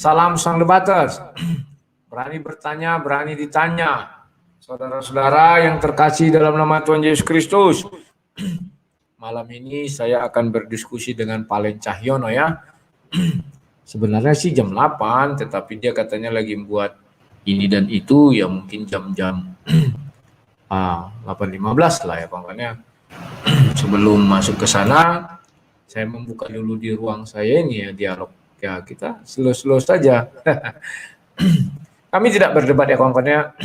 Salam sang debaters. Berani bertanya, berani ditanya. Saudara-saudara yang terkasih dalam nama Tuhan Yesus Kristus. Malam ini saya akan berdiskusi dengan Palen Cahyono ya. Sebenarnya sih jam 8, tetapi dia katanya lagi membuat ini dan itu, ya mungkin jam-jam 8.15 lah ya pokoknya. Sebelum masuk ke sana, saya membuka dulu di ruang saya ini ya dialog. Ya kita slow-slow saja. Kami tidak berdebat ya kawan-kawannya.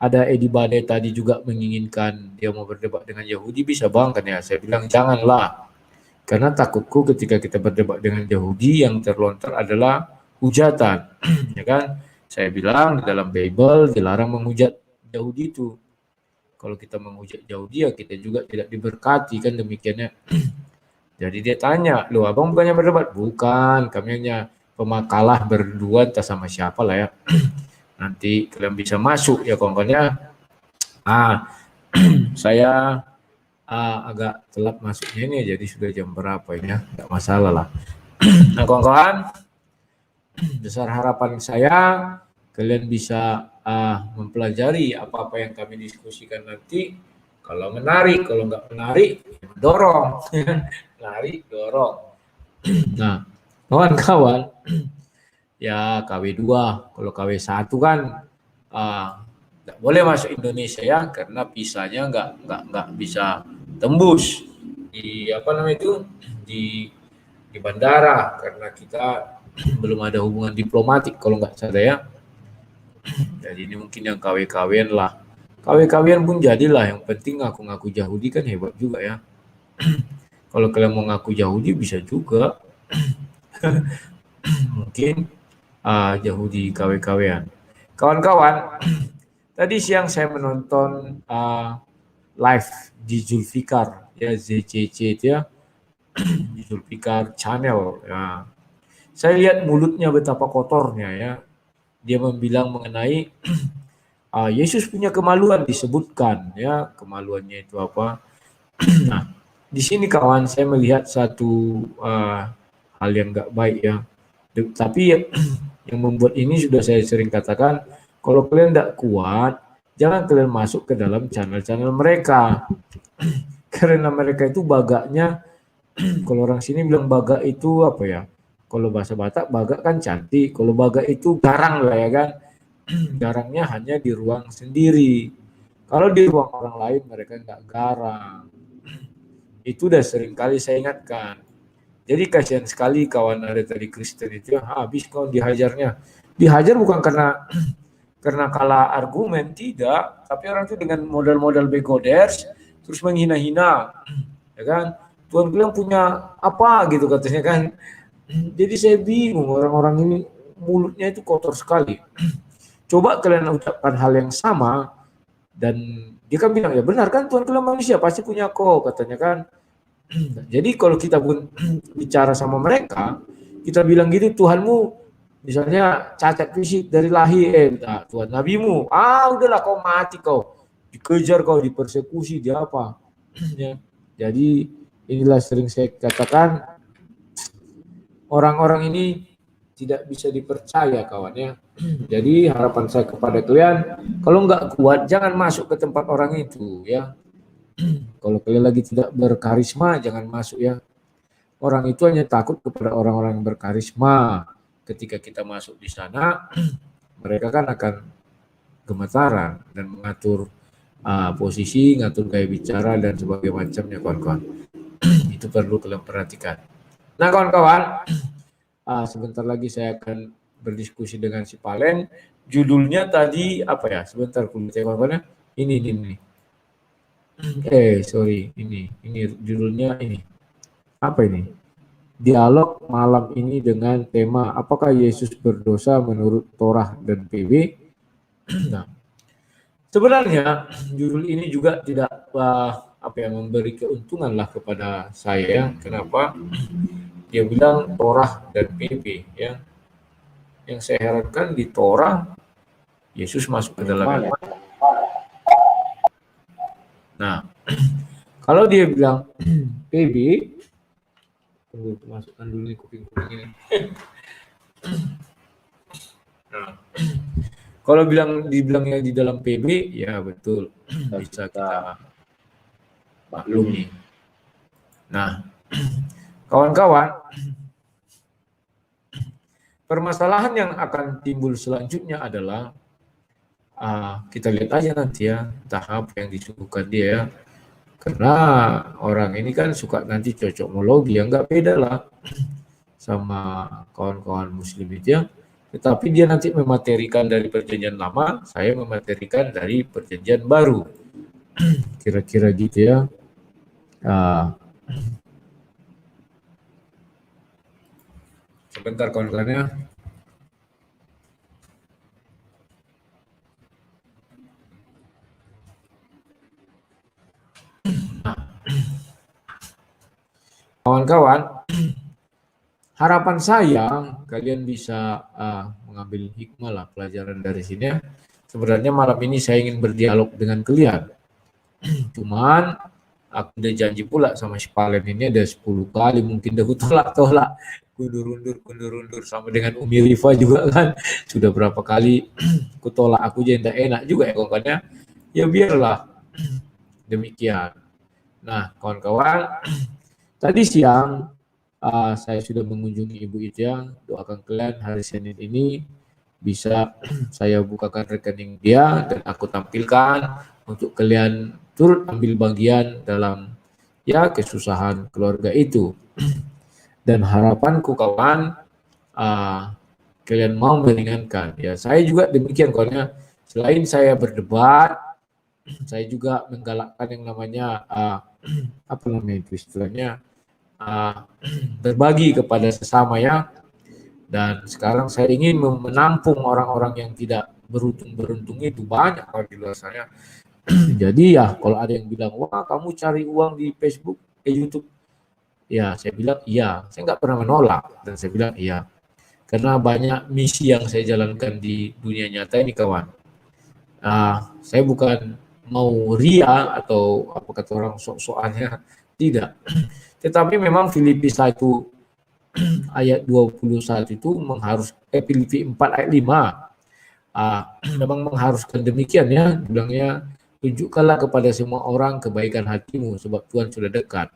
Ada Edi Bade tadi juga menginginkan dia mau berdebat dengan Yahudi, bisa bang kan ya. Saya bilang janganlah. Karena takutku ketika kita berdebat dengan Yahudi yang terlontar adalah hujatan. Ya kan? Saya bilang di dalam Bible dilarang menghujat Yahudi itu. Kalau kita menghujat Yahudi ya kita juga tidak diberkati kan demikiannya. Jadi dia tanya, loh abang bukannya berdebat? Bukan, kami hanya pemakalah berdua entah sama siapa lah ya. Nanti kalian bisa masuk ya kawan-kawannya. Saya agak telat masuknya ini jadi sudah jam berapa ini ya, nggak masalah lah. Nah kawan-kawan, besar harapan saya kalian bisa mempelajari apa-apa yang kami diskusikan nanti. Kalau menarik, kalau nggak menarik, dorong. Menarik, dorong. Nah, kawan-kawan, ya KW2, kalau KW1 kan nggak boleh masuk Indonesia ya, karena visanya nggak bisa tembus di apa namanya itu di bandara, karena kita belum ada hubungan diplomatik kalau nggak salah ya. Jadi ini mungkin yang KW-KWan lah. KW-KWan pun jadilah, yang penting ngaku-ngaku Yahudi kan hebat juga ya. Kalau kalian mau ngaku Yahudi bisa juga. Mungkin Yahudi KW-KWan. Kawan-kawan, tadi siang saya menonton live di Zulfikar ya, ZCC itu ya, di Zulfikar Channel ya. Saya lihat mulutnya betapa kotornya ya. Dia membilang mengenai Yesus punya kemaluan, disebutkan ya, kemaluannya itu apa. Nah, di sini kawan saya melihat satu hal yang nggak baik ya. Tapi yang membuat ini sudah saya sering katakan, kalau kalian tidak kuat, jangan kalian masuk ke dalam channel-channel mereka. Karena mereka itu bagaknya, kalau orang sini bilang bagak itu apa ya? Kalau bahasa Batak bagak kan cantik, kalau bagak itu garang lah ya kan. Garangnya hanya di ruang sendiri. Kalau di ruang orang lain mereka nggak garang. Itu udah sering kali saya ingatkan. Jadi kasihan sekali kawan ada tadi Kristen itu habis kau dihajarnya. Dihajar bukan karena kalah argumen, tidak, tapi orang itu dengan modal-modal begoders terus menghina-hina, ya kan? Tuhan bilang punya apa gitu katanya kan. Jadi saya bingung, orang-orang ini mulutnya itu kotor sekali. Coba kalian ucapkan hal yang sama dan dia kan bilang ya benar kan, Tuhan bilang manusia pasti punya kok katanya kan. Jadi kalau kita pun bicara sama mereka, kita bilang gitu, Tuhanmu misalnya cacat fisik dari lahir, Tuhan nabimu, udahlah kau mati kau, dikejar kau, dipersekusi, dia apa. Ya. Jadi inilah sering saya katakan, orang-orang ini tidak bisa dipercaya kawan ya. Jadi harapan saya kepada kalian, kalau nggak kuat jangan masuk ke tempat orang itu ya. Kalau kalian lagi tidak berkarisma jangan masuk ya. Orang itu hanya takut kepada orang-orang yang berkarisma. Ketika kita masuk di sana, mereka kan akan gemetaran dan mengatur posisi, ngatur gaya bicara dan sebagainya macamnya kawan-kawan. Itu perlu kalian perhatikan. Nah kawan-kawan, sebentar lagi saya akan berdiskusi dengan si Palen. Judulnya tadi apa ya? Sebentar kulihat kawan-kawan. Ini. Sorry, ini judulnya ini. Apa ini? Dialog malam ini dengan tema apakah Yesus berdosa menurut Torah dan PB. Nah, sebenarnya judul ini juga tidak memberi keuntungan lah kepada saya. Kenapa? Dia bilang Torah dan PB ya. Yang saya herankan di Torah Yesus masuk ke dalam. Nah, kalau dia bilang PB, tunggu masukkan dulu nih kuping ini. Nah, kalau dibilangnya di dalam PB, ya betul, kita bisa bisa kita maklumi. maklumi. Nah, kawan-kawan, permasalahan yang akan timbul selanjutnya adalah kita lihat aja nanti ya, tahap yang disuguhkan dia ya. Karena orang ini kan suka nanti cocokmologi, ya nggak beda lah sama kawan-kawan muslim itu ya. Tetapi dia nanti mematerikan dari perjanjian lama, saya mematerikan dari perjanjian baru. Kira-kira gitu ya. Ah, sebentar kawan-kawannya. Kawan-kawan, harapan saya kalian bisa mengambil hikmah lah pelajaran dari sini ya. Sebenarnya malam ini saya ingin berdialog dengan kalian. Cuman aku udah janji pula sama si Palen ini ada 10 kali mungkin udah tolak-tolak. Kundur-undur sama dengan Umi Rifa juga kan. Sudah berapa kali kutolak aku jadi tidak enak juga ya kawan-kawannya. Ya biarlah demikian. Nah kawan-kawan, tadi siang saya sudah mengunjungi Ibu Ija. Doakan kalian hari Senin ini bisa saya bukakan rekening dia dan aku tampilkan untuk kalian turut ambil bagian dalam ya kesusahan keluarga itu. Dan harapanku kawan, kalian mau meringankan. Ya saya juga demikian kawannya. Selain saya berdebat, saya juga menggalakkan yang namanya apa namanya itu istilahnya berbagi kepada sesama ya. Dan sekarang saya ingin menampung orang-orang yang tidak beruntung-beruntung itu banyak kalau di luar sana. Jadi ya kalau ada yang bilang, wah kamu cari uang di Facebook, YouTube, ya saya bilang iya. Saya nggak pernah menolak dan saya bilang iya. Karena banyak misi yang saya jalankan di dunia nyata ini kawan. Saya bukan mau ria atau apa kata orang sok-sokannya, tidak. Tetapi memang Filipi 1 ayat 21 itu Filipi 4 ayat 5 memang mengharuskan demikian ya, bilangnya tunjukkanlah kepada semua orang kebaikan hatimu sebab Tuhan sudah dekat.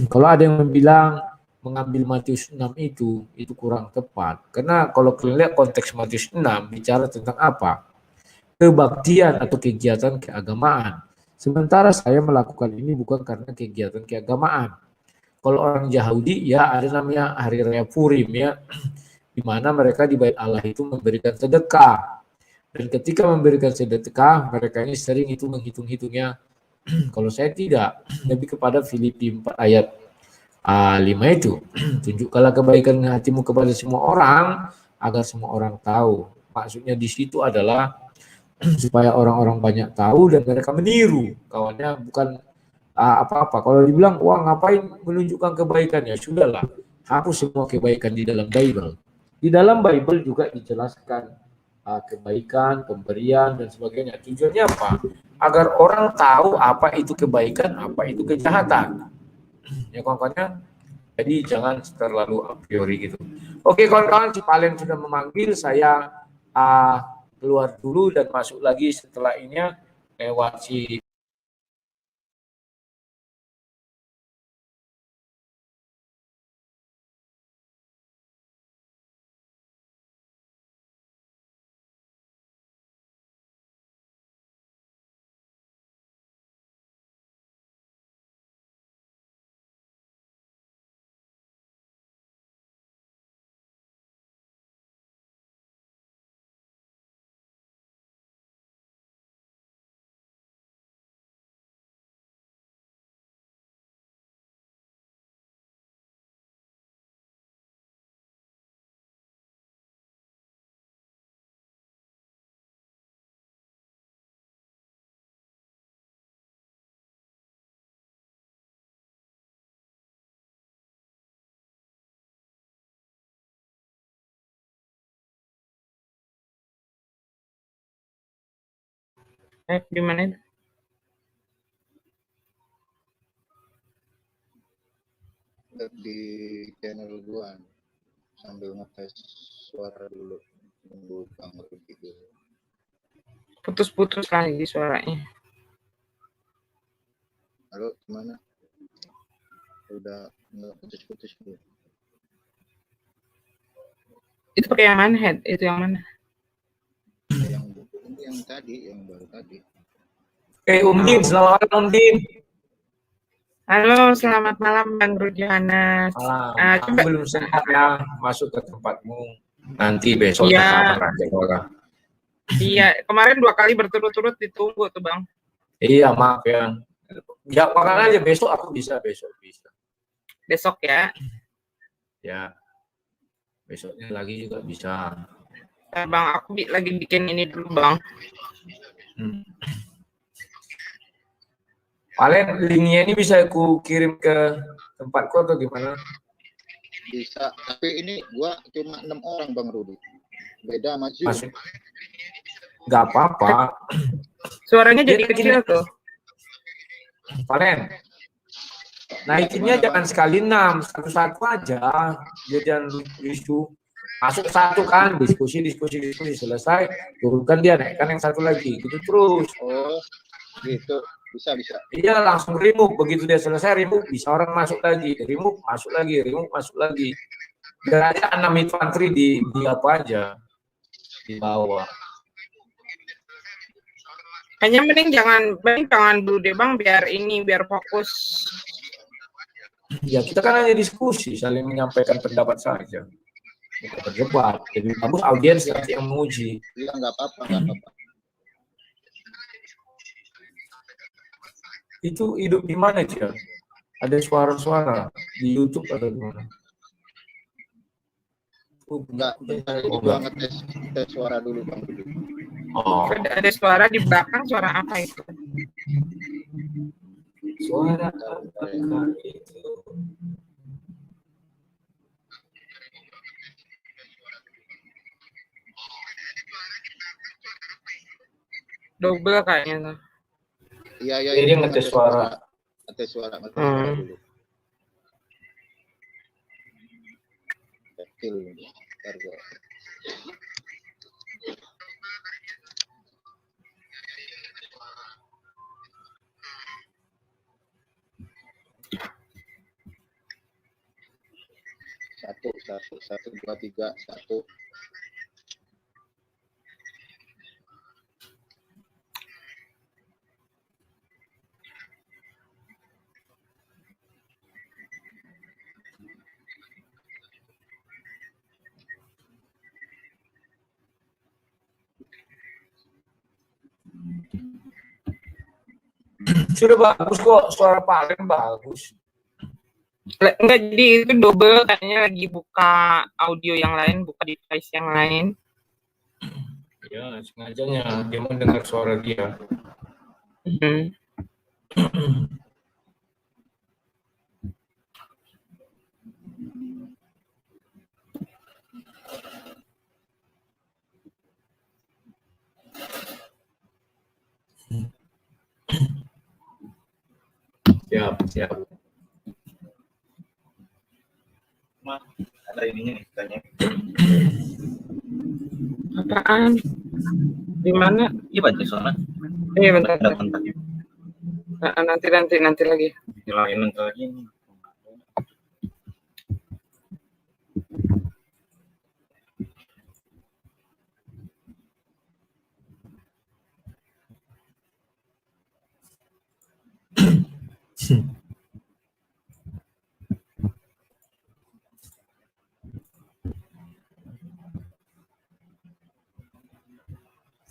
Kalau ada yang bilang mengambil Matius 6 itu kurang tepat. Karena kalau kalian lihat konteks Matius 6 bicara tentang apa? Kebaktian atau kegiatan keagamaan. Sementara saya melakukan ini bukan karena kegiatan keagamaan. Kalau orang Yahudi ya ada namanya hari raya Purim ya, di mana mereka di bait Allah itu memberikan sedekah. Dan ketika memberikan sedekah, mereka ini sering itu menghitung-hitungnya. Kalau saya tidak, lebih kepada Filipi 4 ayat 5 itu. Tunjukkanlah kebaikan hatimu kepada semua orang, agar semua orang tahu. Maksudnya di situ adalah supaya orang-orang banyak tahu dan mereka meniru. Kawannya bukan apa-apa. Kalau dibilang, wah ngapain menunjukkan kebaikan ya sudahlah. Hapus semua kebaikan di dalam Bible. Di dalam Bible juga dijelaskan kebaikan, pemberian dan sebagainya. Tujuannya apa? Agar orang tahu apa itu kebaikan, apa itu kejahatan. Ya kawan-kawannya. Jadi jangan terlalu a priori gitu. Oke kawan-kawan, si Palen sudah memanggil saya uh, keluar dulu dan masuk lagi setelah ini lewat si Di mana itu? Di channel gua sambil ngetes suara dulu. Tunggu Bang Rudi dulu. Putus-putus lagi suaranya. Halo, gimana? Udah nggak putus-putus dulu. Itu pakai yang mana, Head? Itu yang mana? Yang tadi, yang baru tadi. Din, selamat malam Din. Halo, selamat malam Bang Rudi Yohanes. Malam. Aku Coba belum sempat ya masuk ke tempatmu. Nanti besok Iya. ada kabar aja orang. Iya, kemarin 2 kali berturut-turut ditunggu tuh Bang. Iya, maaf ya. Ya, makan aja besok aku bisa. Besok ya. Ya. Besoknya lagi juga bisa. Bang, aku lagi bikin ini dulu Bang. Paling linknya ini bisa aku kirim ke tempatku atau gimana? Bisa, tapi ini gua cuma 6 orang Bang Rudi. Beda sama Zoom. Masuk. Nggak apa-apa. Suaranya jadi kecil tuh. Paling naikinnya jangan sekali 6, satu-satu aja. Dia jangan isu. Masuk satu kan, diskusi selesai, turunkan dia, naikkan yang satu lagi, gitu terus. Oh, gitu. Bisa. Iya, langsung remove. Begitu dia selesai remove, bisa orang masuk lagi, remove masuk lagi. Biar aja 6 infanteri di apa aja di bawah. Hanya mending jangan dulu deh Bang, biar fokus. Ya kita kan hanya diskusi, saling menyampaikan pendapat saja. Bukan berdebat. Lebih bagus audiens nanti yang menguji. Iya, nggak apa-apa. Itu hidup di mana dia? Ada suara-suara di YouTube atau di mana? Enggak, gua ngetes suara dulu Bang Rudi. Oh. Ada suara di belakang, suara apa itu? Suara apa itu? Double kayaknya tuh. Iya. Ini ngetes suara. Ngetes suara dulu. Kecil. Bentar, Satu, 2, 3, 1. Sudah bagus kok, suara paling bagus. Enggak, jadi itu double kayaknya lagi buka audio yang lain, buka device yang lain. Ya, sengajanya dia mendengar suara dia. Siap. Ada ininya nih, tanya. Apaan? Di mana? Iya, baca suara. Iya, bentar. Ada kontaknya. Nanti lagi. Nyalain nanti lagi.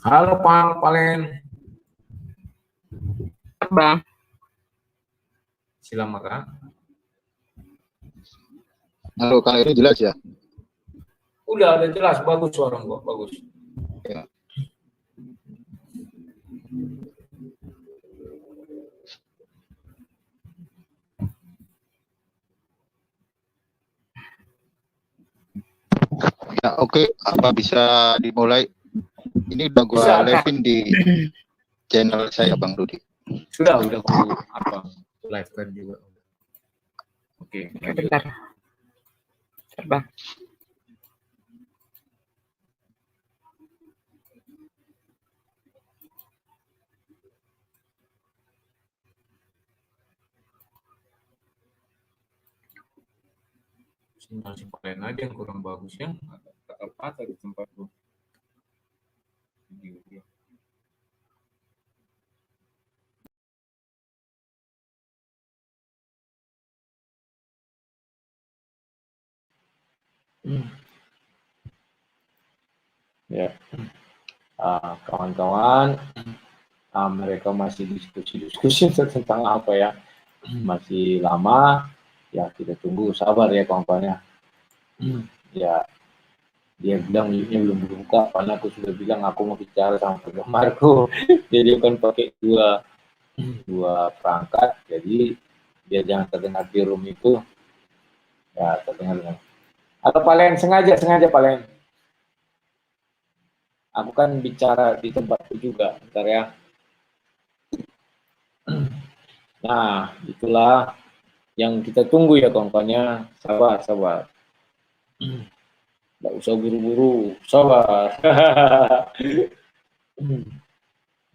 Halo Palen. Bang. Silakan. Halo, Kang, ini jelas ya? Udah jelas, bagus suara gua, bagus. Ya. Ya, oke. Apa bisa dimulai? Ini udah gua live-in di channel saya Bang Rudi. Sudah aku live kan juga. Oke, bentar. Bang. Sinyal si Palen aja yang kurang bagus ya. Patah di tempat gua. Video dia. Ya, kawan-kawan, mereka masih diskusi tentang apa ya, masih lama, ya kita tunggu, sabar ya kawan-kawan ya. Ya, dia bilang linknya belum buka, karena aku sudah bilang aku mau bicara sama penggemarku, jadi kan pakai dua perangkat, jadi dia jangan terdengar di room itu, ya terdengar. Atau Palen sengaja Palen. Aku kan bicara di tempatku juga, bentar ya. Nah, itulah yang kita tunggu ya kawan-kawannya. Sabar. Nggak usah buru-buru, sabar.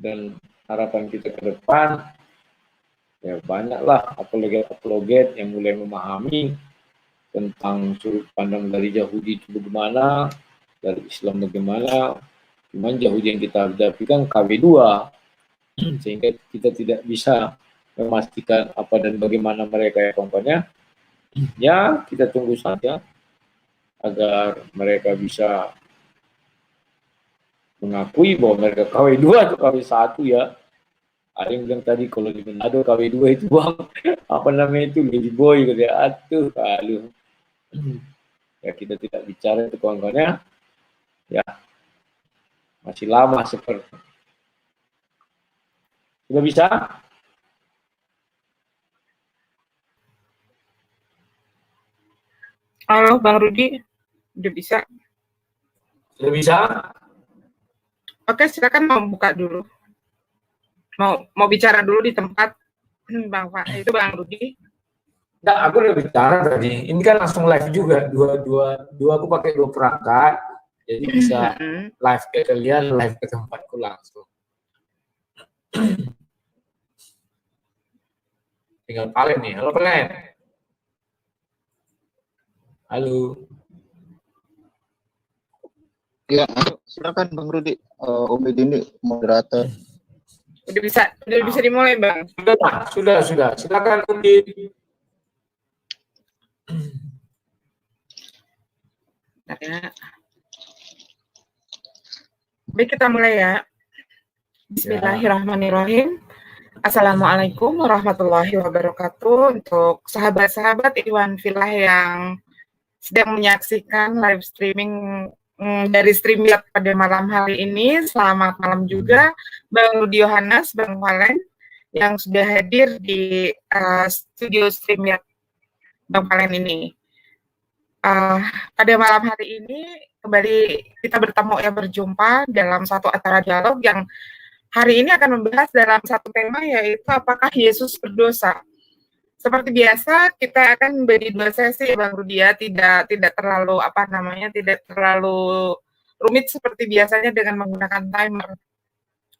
Dan harapan kita ke depan, ya banyaklah apologet yang mulai memahami tentang sudut pandang dari Yahudi itu bagaimana, dari Islam bagaimana. Cuman Yahudi yang kita hadapi kan KB2, sehingga kita tidak bisa memastikan apa dan bagaimana mereka ya kawan-kawannya. Ya, kita tunggu saja agar mereka bisa mengakui bahwa mereka KW2 atau KW1 ya. Ada yang bilang tadi kalau di Manado KW2 itu bang, apa namanya itu, lady boy gitu ya. Atuh, kalau ya kita tidak bicara itu kawan-kawannya. Ya, masih lama seperti. Sudah bisa? Halo Bang Rudi, udah bisa? Sudah bisa? Oke, silakan mau buka dulu. Mau bicara dulu di tempat Bang Pak, itu Bang Rudi. Enggak, aku udah bicara tadi. Ini kan langsung live juga. Dua aku pakai dua perangkat. Jadi bisa live ke kalian, live ke tempatku langsung. Tinggal Palen nih. Halo Palen. Halo. Ya, silakan Bang Rudi. Om ini moderator. Udah bisa dimulai Bang. Sudah. Silakan Udi. Ya. Baik, kita mulai ya. Bismillahirrahmanirrahim. Assalamualaikum warahmatullahi wabarakatuh. Untuk sahabat-sahabat Iwan Filah yang sedang menyaksikan live streaming dari StreamYard pada malam hari ini, selamat malam juga Bang Rudi Yohanes, Bang Palen yang sudah hadir di studio StreamYard Bang Palen ini. Pada malam hari ini kembali kita berjumpa dalam satu acara dialog yang hari ini akan membahas dalam satu tema, yaitu apakah Yesus berdosa. Seperti biasa kita akan membagi dua sesi Bang Rudi ya, tidak terlalu tidak terlalu rumit seperti biasanya dengan menggunakan timer.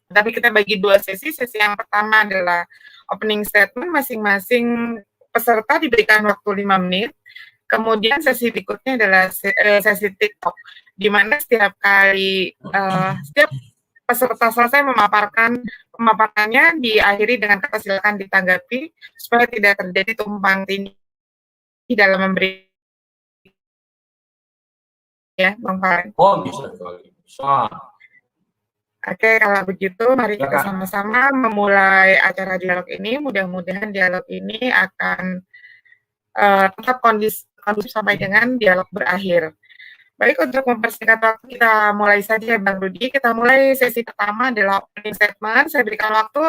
Tapi kita bagi dua sesi. Sesi yang pertama adalah opening statement, masing-masing peserta diberikan waktu 5 menit. Kemudian sesi berikutnya adalah sesi TikTok, di mana setiap peserta selesai pemaparannya diakhiri dengan kata silakan ditanggapi supaya tidak terjadi tumpang tindih dalam memberi ya Bang Palen. Oh, bisa sekali. Bisa. Oke, kalau begitu mari kita sama-sama memulai acara dialog ini. Mudah-mudahan dialog ini akan tetap kondusif sampai dengan dialog berakhir. Baik, untuk mempersingkat waktu, kita mulai saja Bang Rudi. Kita mulai sesi pertama adalah opening statement. Saya berikan waktu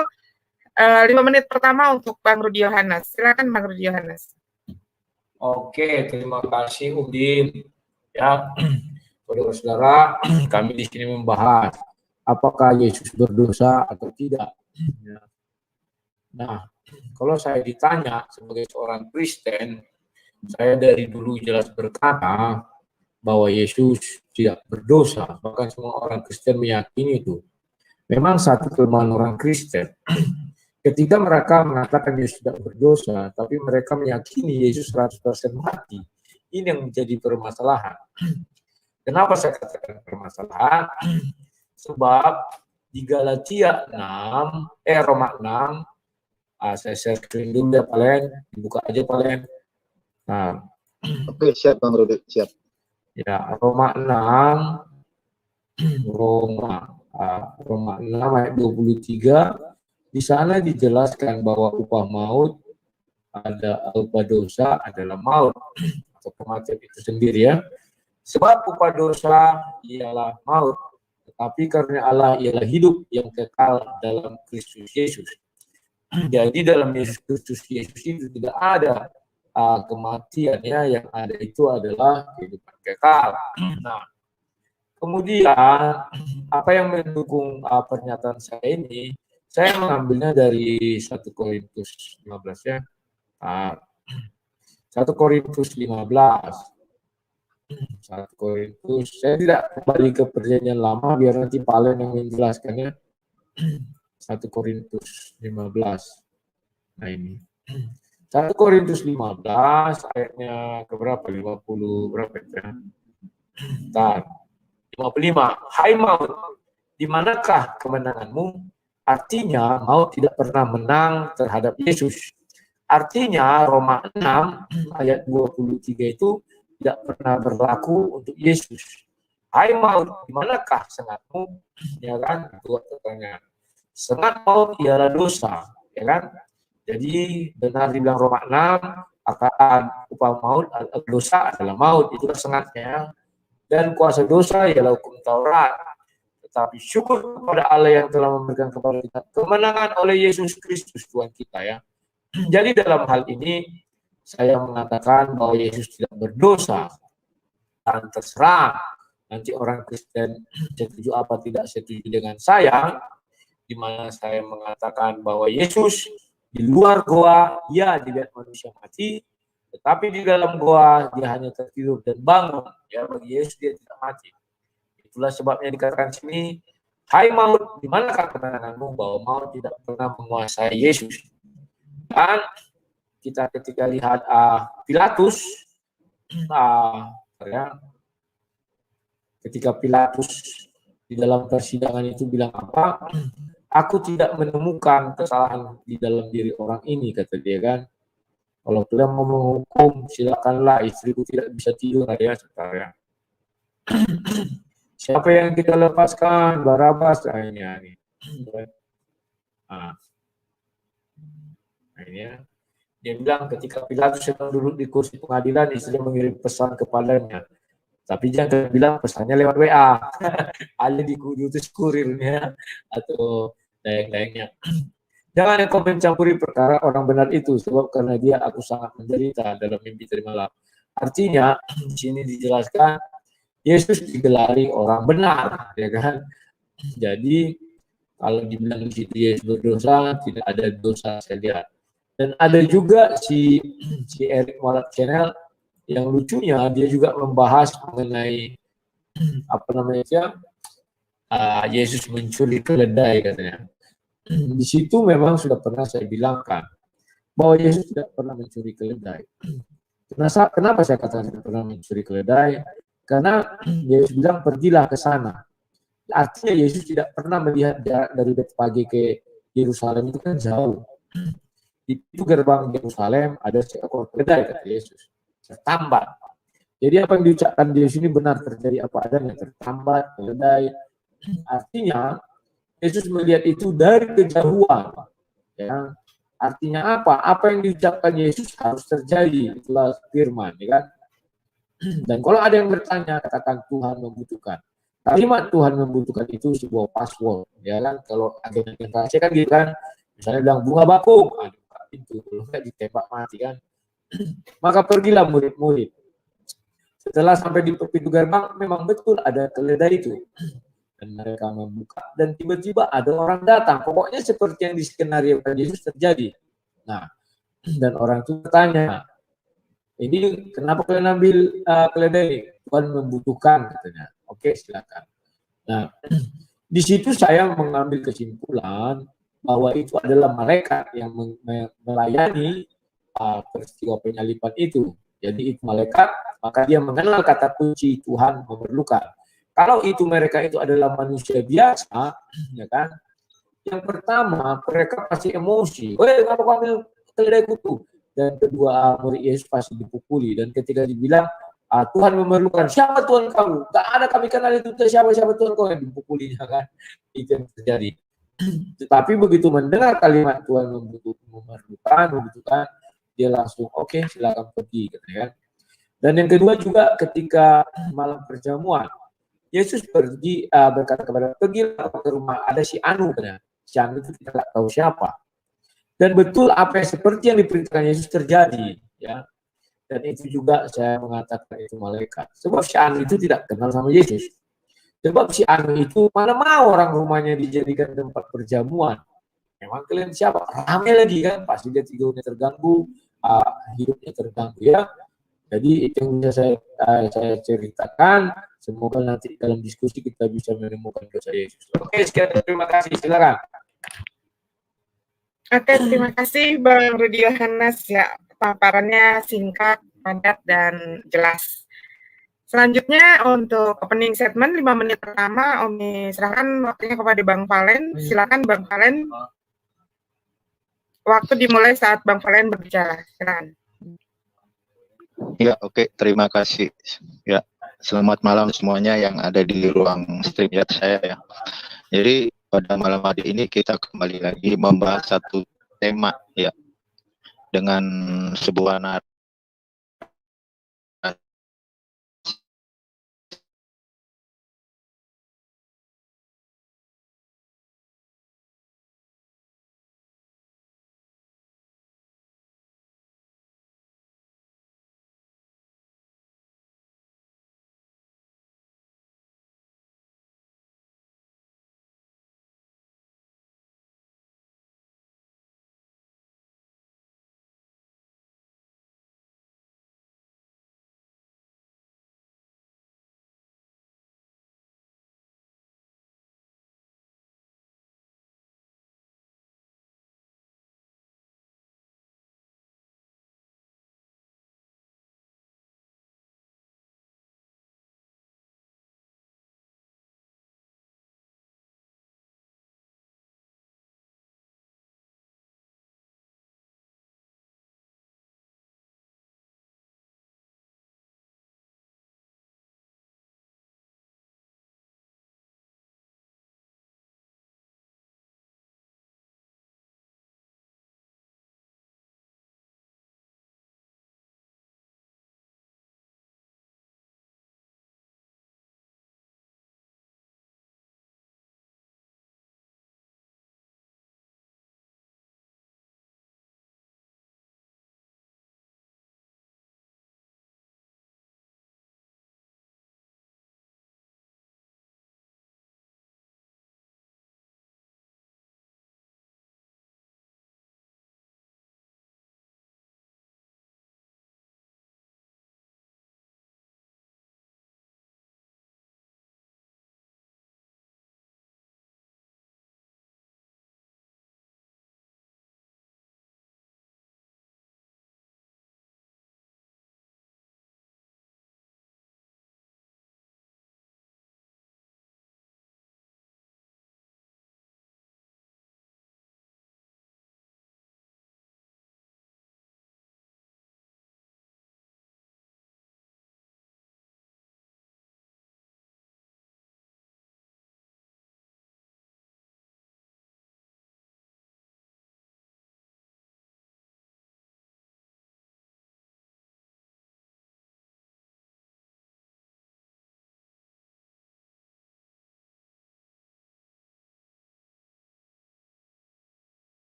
5 menit pertama untuk Bang Rudi Yohanes. Silakan Bang Rudi Yohanes. Oke, terima kasih Udin. Ya, saudara-saudara, kami di sini membahas apakah Yesus berdosa atau tidak. Nah, kalau saya ditanya sebagai seorang Kristen, saya dari dulu jelas berkata bahwa Yesus tidak berdosa. Bahkan semua orang Kristen meyakini itu. Memang satu kelemahan orang Kristen, ketika mereka mengatakan Yesus tidak berdosa, tapi mereka meyakini Yesus 100% mati, Ini yang menjadi permasalahan. Kenapa saya katakan permasalahan? Sebab di Galatia 6, Roma 6, saya share screen dulu ya Palen, dibuka aja Palen. Nah, Oke, siap Bang Rudi, siap. ya Roma 6, Roma 6 ayat 23, di sana dijelaskan bahwa upah maut upah dosa adalah maut atau kematian itu sendiri ya. Sebab upah dosa ialah maut, tetapi karena Allah ialah hidup yang kekal dalam Kristus Yesus. Jadi dalam Yesus Kristus Yesus itu tidak ada kematian ya, yang ada itu adalah kehidupan kekal. Nah, kemudian apa yang mendukung pernyataan saya ini, saya mengambilnya dari 1 Korintus 15 ya. 1 Korintus 15. 1 Korintus, saya tidak kembali ke perjanjian lama biar nanti Palen yang menjelaskannya. 1 Korintus 15. Nah ini. 1 Korintus 15 ayatnya ke berapa? 50 berapa ya? Bentar. 55. Hai maut, di manakah kemenanganmu? Artinya maut tidak pernah menang terhadap Yesus. Artinya Roma 6 ayat 23 itu tidak pernah berlaku untuk Yesus. Hai maut, di manakah sengatmu? Ya kan? Itu pertanyaan. Sengat maut ialah dosa, ya kan? Jadi benar dibilang Roma 6 akan upah maut dosa adalah maut, itulah sengatnya. Dan kuasa dosa ialah hukum Taurat. Tetapi syukur kepada Allah yang telah memberikan kepada kita kemenangan oleh Yesus Kristus Tuhan kita ya. Jadi dalam hal ini saya mengatakan bahwa Yesus tidak berdosa. Dan terserah nanti orang Kristen setuju apa tidak setuju dengan saya, di mana saya mengatakan bahwa Yesus di luar goa, ya dilihat manusia mati, tetapi di dalam goa dia hanya tertidur dan bangun. Ya, bagi Yesus dia tidak mati. Itulah sebabnya dikatakan sini, hai maut, di manakah kemenanganmu? Bahwa maut tidak pernah menguasai Yesus. Dan kita ketika lihat Pilatus, ketika Pilatus di dalam persidangan itu bilang apa? Aku tidak menemukan kesalahan di dalam diri orang ini, kata dia kan. Kalau kalian mau menghukum, silakanlah, istriku tidak bisa tidur ya, saudara. Siapa yang kita lepaskan? Barabas. Ini. Ini ya. Dia bilang ketika Pilatus sedang duduk di kursi pengadilan, istrinya mengirim pesan kepadanya. Tapi jangan bilang pesannya lewat WA. Ada di kudutus kurirnya atau dayang-dayangnya. Jangan engkau mencampuri perkara orang benar itu, sebab karena dia aku sangat menderita dalam mimpi tadi malam. Artinya di sini dijelaskan Yesus digelari orang benar, ya kan? Jadi kalau dibilang di situ Yesus berdosa, tidak ada dosa saya lihat. Dan ada juga si Eric Morat Channel yang lucunya dia juga membahas mengenai apa namanya Yesus mencuri keledai katanya. Di situ memang sudah pernah saya bilangkan bahwa Yesus tidak pernah mencuri keledai. Kenapa saya katakan tidak pernah mencuri keledai? Karena Yesus bilang pergilah ke sana. Artinya Yesus tidak pernah melihat dari Betfage ke Yerusalem itu kan jauh. Di pintu gerbang Yerusalem ada seekor keledai kata Yesus. Tertambat. Jadi apa yang diucapkan di sini benar terjadi apa adanya, tertambat keledai. Artinya Yesus melihat itu dari kejauhan. Ya. Artinya apa? Apa yang diucapkan Yesus harus terjadi. Itulah firman, ya kan? Dan kalau ada yang bertanya, katakan Tuhan membutuhkan. Kalimat Tuhan membutuhkan itu sebuah password, ya kan? Kalau agen-agen rahasia kan gitu kan, misalnya bilang bunga bakung, buka pintu, kalau nggak ditembak mati kan. Maka pergilah murid-murid. Setelah sampai di pintu gerbang, memang betul ada keledai itu. Dan mereka membuka, dan tiba-tiba ada orang datang. Pokoknya seperti yang diskenariokan Yesus terjadi. Nah, dan orang itu bertanya, ini kenapa kalian ambil keledai? Tuhan membutuhkan, katanya. Oke, silakan. Nah, di situ saya mengambil kesimpulan bahwa itu adalah malaikat yang melayani peristiwa penyaliban itu. Jadi itu malaikat, maka dia mengenal kata kunci Tuhan memerlukan. Kalau itu mereka itu adalah manusia biasa, ya kan? Yang pertama, mereka pasti emosi. Weh, kenapa kau ambil keledai kutu? Dan kedua, murid Yesus pasti dipukuli. Dan ketika dibilang, Tuhan memerlukan, siapa Tuhan kamu? Tak ada kami kenal itu, siapa Tuhan kau yang dipukulinya kan? Itu yang terjadi. Tetapi begitu mendengar kalimat Tuhan membutuhkan, dia langsung oke, silakan pergi, gitu kan. Dan yang kedua juga ketika malam perjamuan, Yesus berkata kepada pergilah ke rumah ada si Anu, kan? Si Anu itu kita tidak tahu siapa. Dan betul apa yang seperti yang diperintahkan Yesus terjadi, ya. Dan itu juga saya mengatakan itu malaikat. Sebab si Anu itu tidak kenal sama Yesus. Sebab si Anu itu mana mau orang rumahnya dijadikan tempat perjamuan. Memang kalian siapa? Ramai lagi kan, pasti dia tidurnya terganggu, hidupnya terganggu ya. Jadi itu yang bisa saya ceritakan. Semoga nanti dalam diskusi kita bisa menemukan dosa Yesus. Oke, sekian terima kasih. Silakan. Oke, terima kasih Bang Rudi Yohanes ya, paparannya singkat, padat, dan jelas. Selanjutnya untuk opening statement 5 menit pertama, Omi serahkan waktunya kepada Bang Valen. Silakan Bang Valen. Waktu dimulai saat Bang Valen berbicara. Silakan. Ya, oke, terima kasih. Ya, selamat malam semuanya yang ada di ruang stream chat saya ya. Jadi pada malam hari ini kita kembali lagi membahas satu tema ya dengan sebuah narasi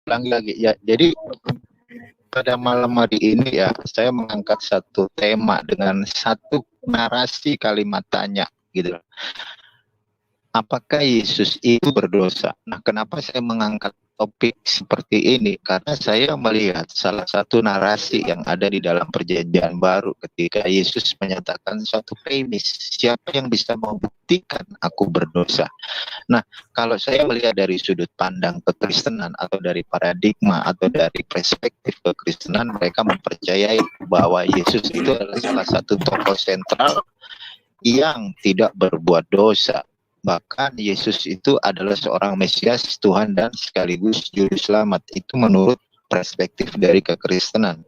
ulangi lagi ya. Jadi pada malam hari ini ya, saya mengangkat satu tema dengan satu narasi kalimat tanya gitu. Apakah Yesus itu berdosa? Nah, kenapa saya mengangkat topik seperti ini? Karena saya melihat salah satu narasi yang ada di dalam Perjanjian Baru ketika Yesus menyatakan suatu premis, siapa yang bisa membuktikan aku berdosa? Nah, kalau saya melihat dari sudut pandang kekristenan atau dari paradigma atau dari perspektif kekristenan, mereka mempercayai bahwa Yesus itu adalah salah satu tokoh sentral yang tidak berbuat dosa. Bahkan Yesus itu adalah seorang Mesias, Tuhan dan sekaligus juru selamat. Itu menurut perspektif dari kekristenan.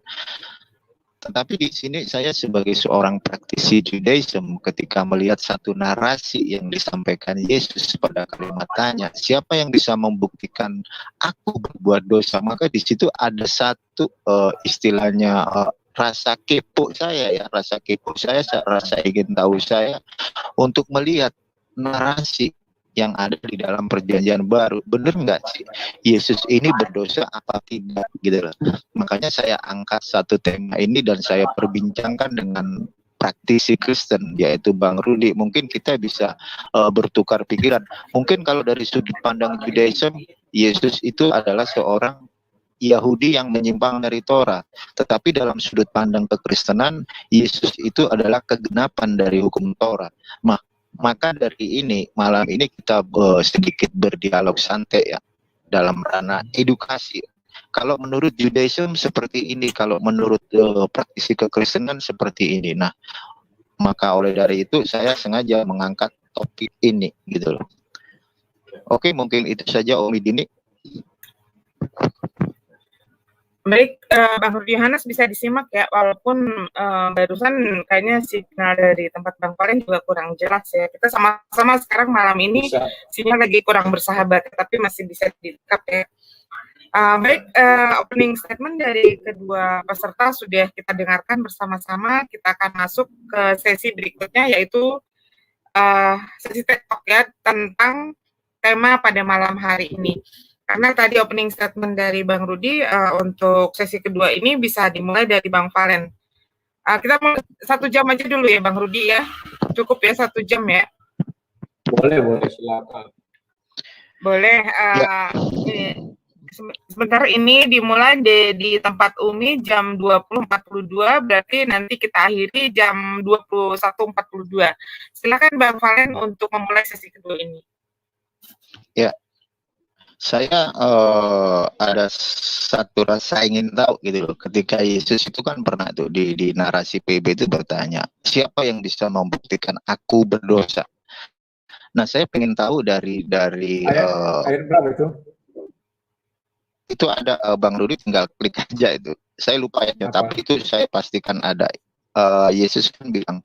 Tetapi di sini saya sebagai seorang praktisi Judaism ketika melihat satu narasi yang disampaikan Yesus pada kalimat tanya, siapa yang bisa membuktikan aku berbuat dosa? Maka di situ ada satu istilahnya rasa kepo saya ya, rasa ingin tahu saya untuk melihat narasi yang ada di dalam Perjanjian Baru, benar nggak sih Yesus ini berdosa apa tidak gitu loh. Makanya saya angkat satu tema ini dan saya perbincangkan dengan praktisi Kristen yaitu Bang Rudi. Mungkin kita bisa bertukar pikiran. Mungkin kalau dari sudut pandang Judaism, Yesus itu adalah seorang Yahudi yang menyimpang dari Torah. Tetapi dalam sudut pandang kekristenan, Yesus itu adalah kegenapan dari hukum Torah. Maka dari ini, malam ini kita sedikit berdialog santai ya, dalam ranah edukasi. Kalau menurut Judaism seperti ini, kalau menurut praktisi kekristenan seperti ini. Nah, maka oleh dari itu saya sengaja mengangkat topik ini gitu loh. Oke, mungkin itu saja Om Dini. Baik, Bang Rudi Yohanes bisa disimak ya, walaupun barusan kayaknya signal dari tempat Bang Valen juga kurang jelas ya. Kita sama-sama sekarang malam ini sinyal lagi kurang bersahabat, tapi masih bisa di-recap ya. Baik, opening statement dari kedua peserta sudah kita dengarkan bersama-sama. Kita akan masuk ke sesi berikutnya, yaitu sesi TED Talk ya, tentang tema pada malam hari ini. Karena tadi opening statement dari Bang Rudi, untuk sesi kedua ini bisa dimulai dari Bang Valen. Kita mau 1 jam aja dulu ya Bang Rudi ya, cukup ya 1 jam ya? Boleh, silakan. Boleh, sebentar ini dimulai di tempat Umi jam 20.42, berarti nanti kita akhiri jam 21.42. Silakan Bang Valen untuk memulai sesi kedua ini. Ya. Saya ada satu rasa ingin tahu gitu loh. Ketika Yesus itu kan pernah tuh di narasi PB itu bertanya, siapa yang bisa membuktikan aku berdosa? Nah, saya pengen tahu dari ayat berapa itu? Itu ada Bang Rudi tinggal klik aja itu. Saya lupa ayatnya, tapi itu saya pastikan ada. Yesus kan bilang,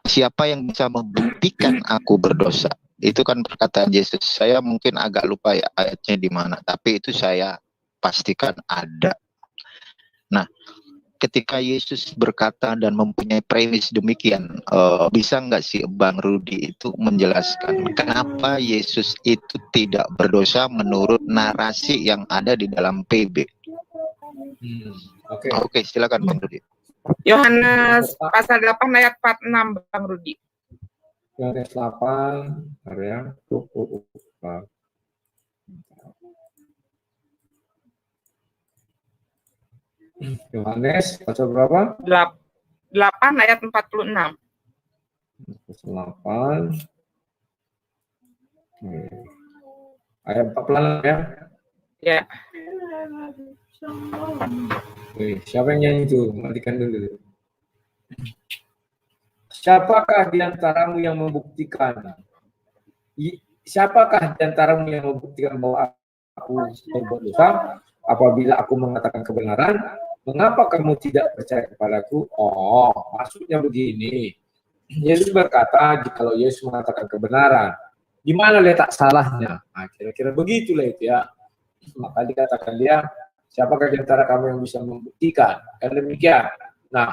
siapa yang bisa membuktikan aku berdosa? Itu kan perkataan Yesus. Saya mungkin agak lupa ya ayatnya di mana, tapi itu saya pastikan ada. Nah, ketika Yesus berkata dan mempunyai premis demikian, bisa nggak sih Bang Rudi itu menjelaskan kenapa Yesus itu tidak berdosa menurut narasi yang ada di dalam PB? Oke, silakan Bang Rudi. Yohanes pasal 8 ayat 46 Bang Rudi. Yohanes 8 area Yohanes pasal berapa? 8 ayat 46. Pasal 8 ayat 46 ya. Ya. Siapa yang nyanyi itu? Matikan dulu. Siapakah di antaramu yang membuktikan? Siapakah di antaramu yang membuktikan bahwa aku berbuat dosa? Apabila aku mengatakan kebenaran, mengapa kamu tidak percaya kepadaku? Oh, maksudnya begini. Yesus berkata, jikalau Yesus mengatakan kebenaran, di mana letak salahnya? Nah, kira-kira begitulah itu ya. Maka dikatakan dia, siapakah di antara kamu yang bisa membuktikan? Kan demikian. Nah,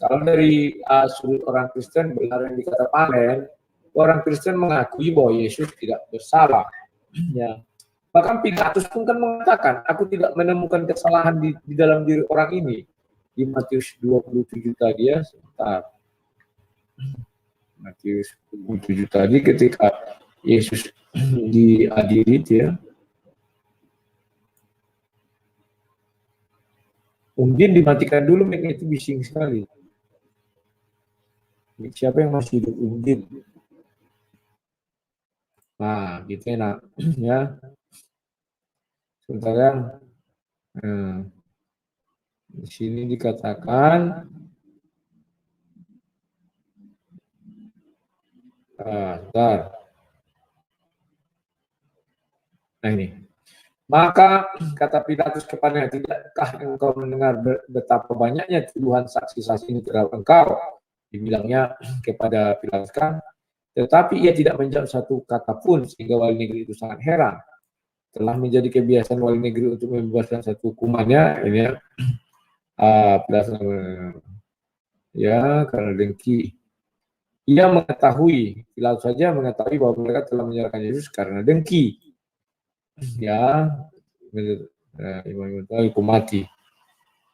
kalau dari sudut orang Kristen, benar yang dikata Valen, orang Kristen mengakui bahwa Yesus tidak bersalah. Ya. Bahkan Pilatus pun kan mengatakan, aku tidak menemukan kesalahan di dalam diri orang ini. Di Matius 27 tadi ya, sebentar. Matius 27 tadi ketika Yesus diadili ya. Mungkin dimatikan dulu, mereka itu bising sekali. Siapa yang masih hidup Undin? Nah, gitu enak ya. Sementara di sini dikatakan bentar. Nah ini. Maka kata Pilatus kepadanya, tidakkah engkau mendengar betapa banyaknya tuduhan saksi-saksi ini terhadap engkau? Dibilangnya kepada Pilatus kan, tetapi ia tidak menjawab satu kata pun, sehingga wali negeri itu sangat heran. Telah menjadi kebiasaan wali negeri untuk membebaskan satu hukumannya, ini ya, Pilatus ya karena dengki. Ia mengetahui, Pilatus saja mengetahui bahwa mereka telah menyerahkan Yesus karena dengki. Ya, hukum mati.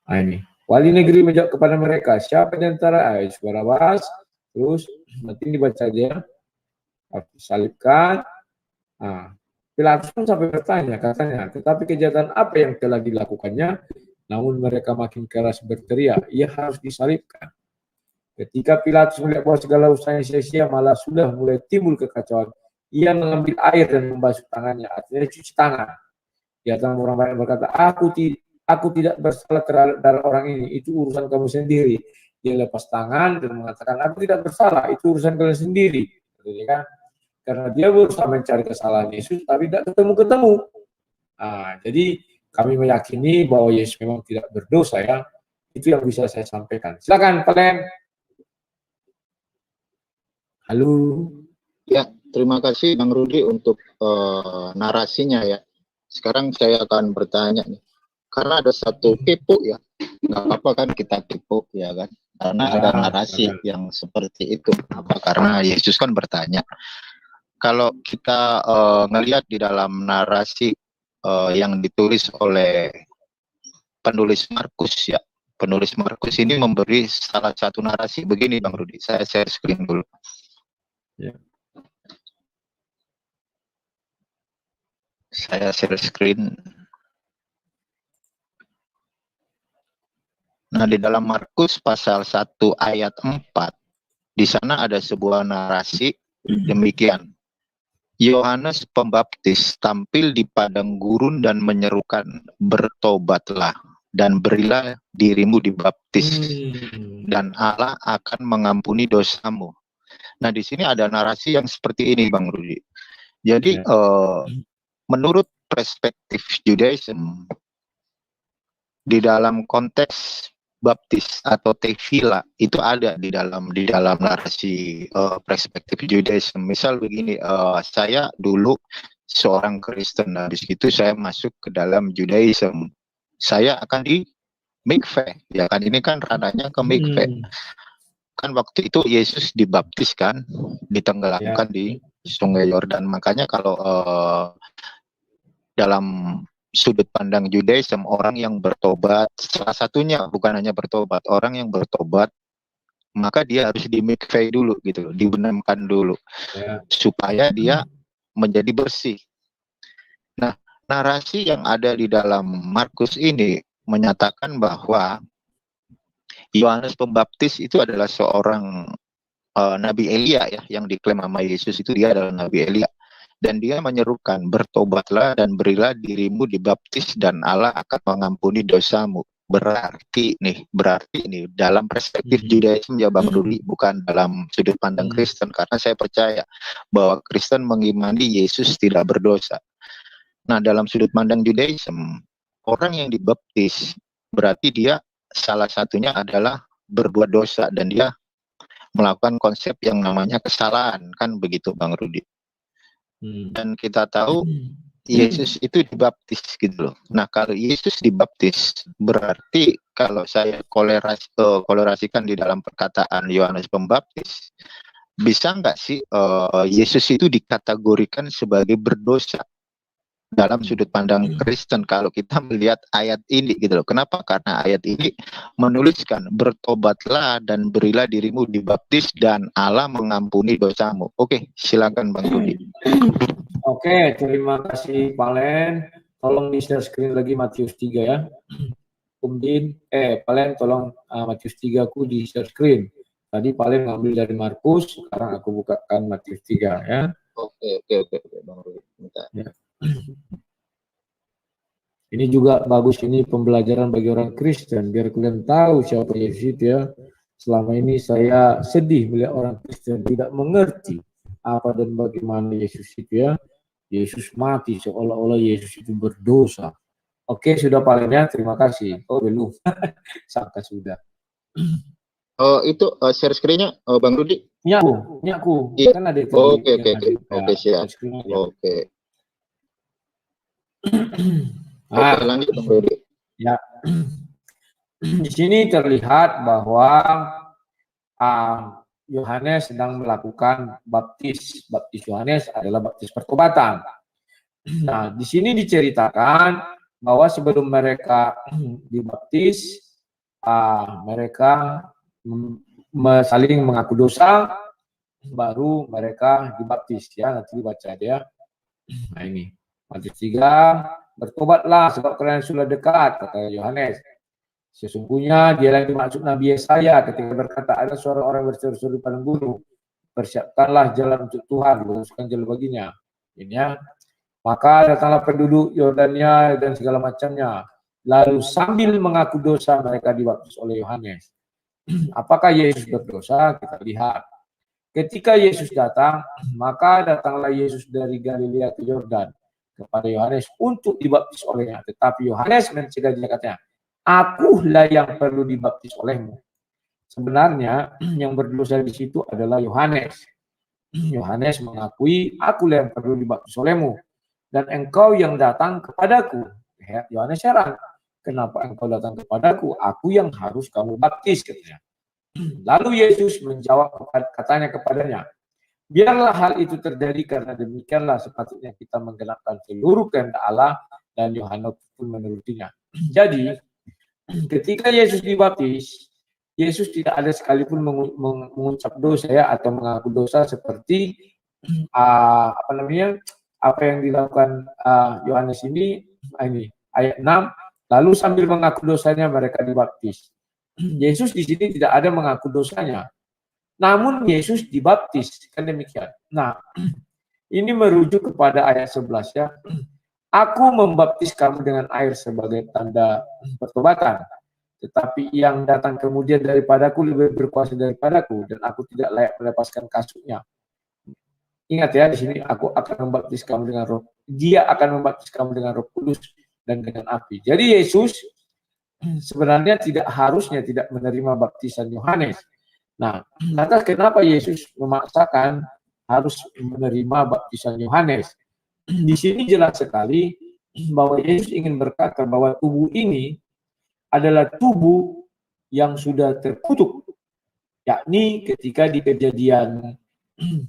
Nah, ini wali negeri menjawab kepada mereka, siapa di antara Yesus Barabas? Terus nanti dibaca aja, salibkan. Nah, Pilatus pun sampai bertanya, katanya, tetapi kejahatan apa yang telah dilakukannya? Namun mereka makin keras berteriak, ia harus disalibkan. Ketika Pilatus melihat bahwa segala usahanya sia-sia, malah sudah mulai timbul kekacauan. Ia mengambil air dan membasuh tangannya, artinya cuci tangan. Di antara orang banyak berkata, aku tidak bersalah terhadap darah orang ini, itu urusan kamu sendiri. Dia lepas tangan dan mengatakan, aku tidak bersalah, itu urusan kalian sendiri. Kan? Karena dia berusaha mencari kesalahan Yesus, tapi tidak ketemu-ketemu. Nah, jadi kami meyakini bahwa Yesus memang tidak berdosa ya. Itu yang bisa saya sampaikan. Silakan, Palen. Halo. Ya, terima kasih Bang Rudi untuk narasinya ya. Sekarang saya akan bertanya nih. Karena ada satu kepo ya. Nggak apa-apa kan kita kepo ya kan. Karena ada narasi yang seperti itu. Apa? Karena Yesus kan bertanya. Kalau kita ngelihat di dalam narasi yang ditulis oleh penulis Markus ya. Penulis Markus ini memberi salah satu narasi begini Bang Rudi. Saya share screen dulu. Ya. Saya share screen. Nah, di dalam Markus pasal 1 ayat 4, di sana ada sebuah narasi demikian. Yohanes Pembaptis tampil di padang gurun dan menyerukan, bertobatlah dan berilah dirimu dibaptis, dan Allah akan mengampuni dosamu. Nah, di sini ada narasi yang seperti ini, Bang Rudi. Jadi, menurut perspektif Judaism, di dalam konteks baptis atau tefila itu ada di dalam narasi perspektif Judaism. Misal begini, saya dulu seorang Kristen, habis itu saya masuk ke dalam Judaism. Saya akan di mikveh, ya kan, ini kan ranahnya ke mikveh. Kan waktu itu Yesus dibaptis kan, ditenggelamkan di Sungai Yordan. Makanya kalau dalam sudut pandang Judaism, orang yang bertobat, salah satunya bukan hanya bertobat, orang yang bertobat, maka dia harus di mikveh dulu gitu, dibenamkan dulu, supaya dia menjadi bersih. Nah, narasi yang ada di dalam Markus ini menyatakan bahwa Yohanes Pembaptis itu adalah seorang Nabi Elia ya, yang diklaim sama Yesus itu dia adalah Nabi Elia. Dan dia menyerukan, bertobatlah dan berilah dirimu dibaptis dan Allah akan mengampuni dosamu. Berarti nih dalam perspektif Judaism ya Bang Rudi, bukan dalam sudut pandang Kristen, karena saya percaya bahwa Kristen mengimani Yesus tidak berdosa. Nah, dalam sudut pandang Judaism, orang yang dibaptis berarti dia salah satunya adalah berbuat dosa dan dia melakukan konsep yang namanya kesalahan, kan begitu Bang Rudi. Dan kita tahu Yesus itu dibaptis gitu loh. Nah, kalau Yesus dibaptis berarti kalau saya kolerasikan di dalam perkataan Yohanes Pembaptis, bisa nggak sih Yesus itu dikategorikan sebagai berdosa? dalam sudut pandang Kristen kalau kita melihat ayat ini gitu loh. Kenapa? Karena ayat ini menuliskan bertobatlah dan berilah dirimu dibaptis dan Allah mengampuni dosamu. Oke, silakan Bang Rudi. Oke, terima kasih Pak Len. Tolong di share screen lagi Matius 3 ya. Kemudian, Pak Len tolong Matius 3 aku di share screen. Tadi Pak Len ngambil dari Markus, sekarang aku bukakan Matius 3 ya. Oke, Bang Rudi. Ya. Ini juga bagus, ini pembelajaran bagi orang Kristen, biar kalian tahu siapa Yesus itu ya. Selama ini saya sedih melihat orang Kristen tidak mengerti apa dan bagaimana Yesus itu ya. Yesus mati seolah-olah Yesus itu berdosa. Oke, sudah palingnya, terima kasih. Oh, belum. Sangka sudah. Oh, itu share screen-nya Bang Rudi. Nyaku. Iya. Kan ada itu. Oke, siap. Oke. Oke, lanjut Bang Rudi. Ya. Di sini terlihat bahwa Yohanes sedang melakukan baptis. Baptis Yohanes adalah baptis pertobatan. Nah, di sini diceritakan bahwa sebelum mereka dibaptis, mereka saling mengaku dosa, baru mereka dibaptis. Ya, nanti dibaca dia. Nah ini, Matius 3, bertobatlah sebab kalian sudah dekat, kata Yohanes. Sesungguhnya dialah yang dimaksud Nabi Yesaya ketika berkata ada suara orang berseru-seru di padang gunung, persiapkanlah jalan untuk Tuhan, luruskan jalan baginya. Ini ya. Maka datanglah penduduk Yordania dan segala macamnya. Lalu sambil mengaku dosa mereka dibaptis oleh Yohanes. Apakah Yesus berdosa? Kita lihat. Ketika Yesus datang, maka datanglah Yesus dari Galilea ke Yordan kepada Yohanes untuk dibaptis olehnya. Tetapi Yohanes mencegah dia, katanya, akulah yang perlu dibaptis olehmu. Sebenarnya yang berdosa di situ adalah Yohanes. Yohanes mengakui, akulah yang perlu dibaptis olehmu. Dan engkau yang datang kepadaku. Yohanes heran, kenapa engkau datang kepadaku? Aku yang harus kamu baptis, katanya. Lalu Yesus menjawab, katanya kepadanya, biarlah hal itu terjadi karena demikianlah sepatutnya kita menggenapkan seluruh kehendak Allah, dan Yohanes pun menurutinya. Jadi ketika Yesus dibaptis, Yesus tidak ada sekalipun mengucap dosa ya, atau mengaku dosa seperti apa yang dilakukan Yohanes ini ayat 6, lalu sambil mengaku dosanya mereka dibaptis. Yesus di sini tidak ada mengaku dosanya, namun Yesus dibaptis, kan demikian. Nah, ini merujuk kepada ayat 11 ya. Aku membaptis kamu dengan air sebagai tanda pertobatan, tetapi yang datang kemudian daripadaku lebih berkuasa daripadaku, dan aku tidak layak melepaskan kasutnya. Ingat ya, di sini aku akan membaptis kamu dengan roh. Dia akan membaptis kamu dengan Roh Kudus dan dengan api. Jadi Yesus sebenarnya harusnya tidak menerima baptisan Yohanes. Nah, lantas kenapa Yesus memaksakan harus menerima baptisan Yohanes? Di sini jelas sekali bahwa Yesus ingin berkata bahwa tubuh ini adalah tubuh yang sudah terkutuk, yakni ketika di Kejadian 3,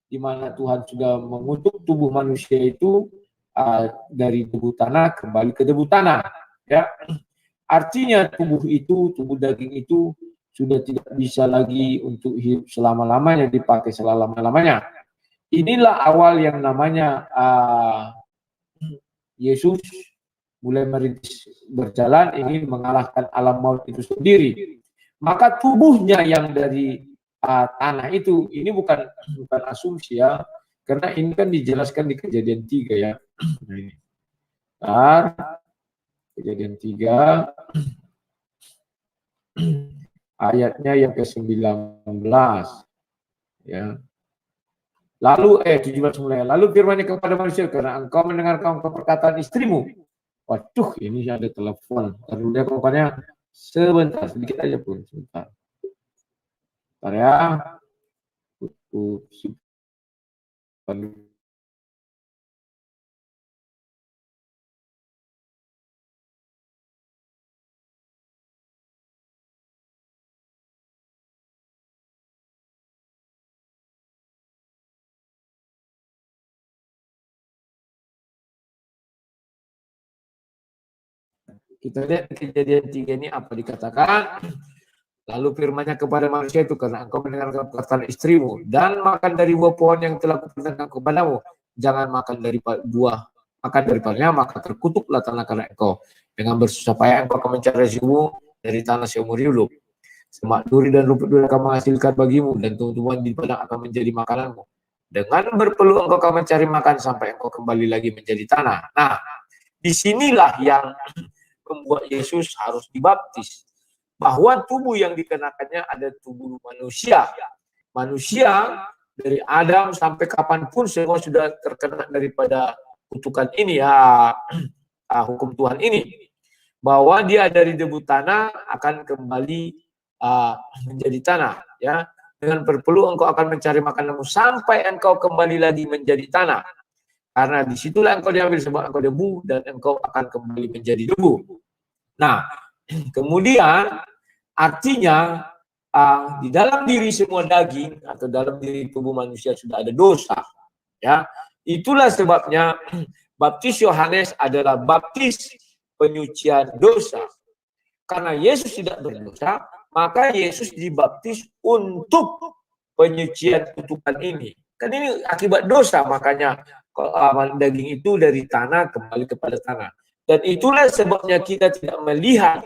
di mana Tuhan sudah mengutuk tubuh manusia itu dari debu tanah kembali ke debu tanah. Ya, artinya tubuh daging itu sudah tidak bisa lagi untuk hidup selama-lamanya, dipakai selama-lamanya. Inilah awal yang namanya Yesus mulai merintis berjalan ingin mengalahkan alam maut itu sendiri. Maka tubuhnya yang dari tanah itu, ini bukan asumsi ya, karena ini kan dijelaskan di Kejadian 3 ya. Kejadian 3 ayatnya yang ke-19 ya. Lalu 17 mulai. Lalu firman-Nya kepada manusia, karena engkau mendengarkan perkataan istrimu. Waduh, ini ada telepon. Lalu dia pokoknya sebentar, sedikit aja pun, sebentar. Bentar ya. kita lihat Kejadian 3 ini apa dikatakan. Lalu firman-Nya kepada manusia itu, karena engkau mendengarkan perkataan istrimu dan makan dari buah pohon yang telah kuperintahkan kepadamu, jangan makan dari buah, makan daripadanya, maka terkutuklah tanah karena engkau. Dengan bersusah payah engkau akan mencari rezeki dari tanah seumur hidup. Semak duri dan rumput duri akan menghasilkan bagimu, dan tumbuhan di padang akan menjadi makananmu. Dengan berpeluh engkau akan mencari makan sampai engkau kembali lagi menjadi tanah. Nah, disinilah yang membuat Yesus harus dibaptis. Bahwa tubuh yang dikenakannya ada tubuh manusia. Manusia dari Adam sampai kapanpun semua sudah terkena daripada kutukan ini, hukum Tuhan ini. Bahwa dia dari debu tanah akan kembali menjadi tanah. Ya, dengan berpeluh engkau akan mencari makananmu sampai engkau kembali lagi menjadi tanah. Karena disitulah engkau diambil sebab engkau debu dan engkau akan kembali menjadi debu. Nah, kemudian artinya di dalam diri semua daging atau dalam diri tubuh manusia sudah ada dosa. Ya, itulah sebabnya baptis Yohanes adalah baptis penyucian dosa. Karena Yesus tidak berdosa, maka Yesus dibaptis untuk penyucian kutukan ini. Kan ini akibat dosa, makanya daging itu dari tanah kembali kepada tanah. Dan itulah sebabnya kita tidak melihat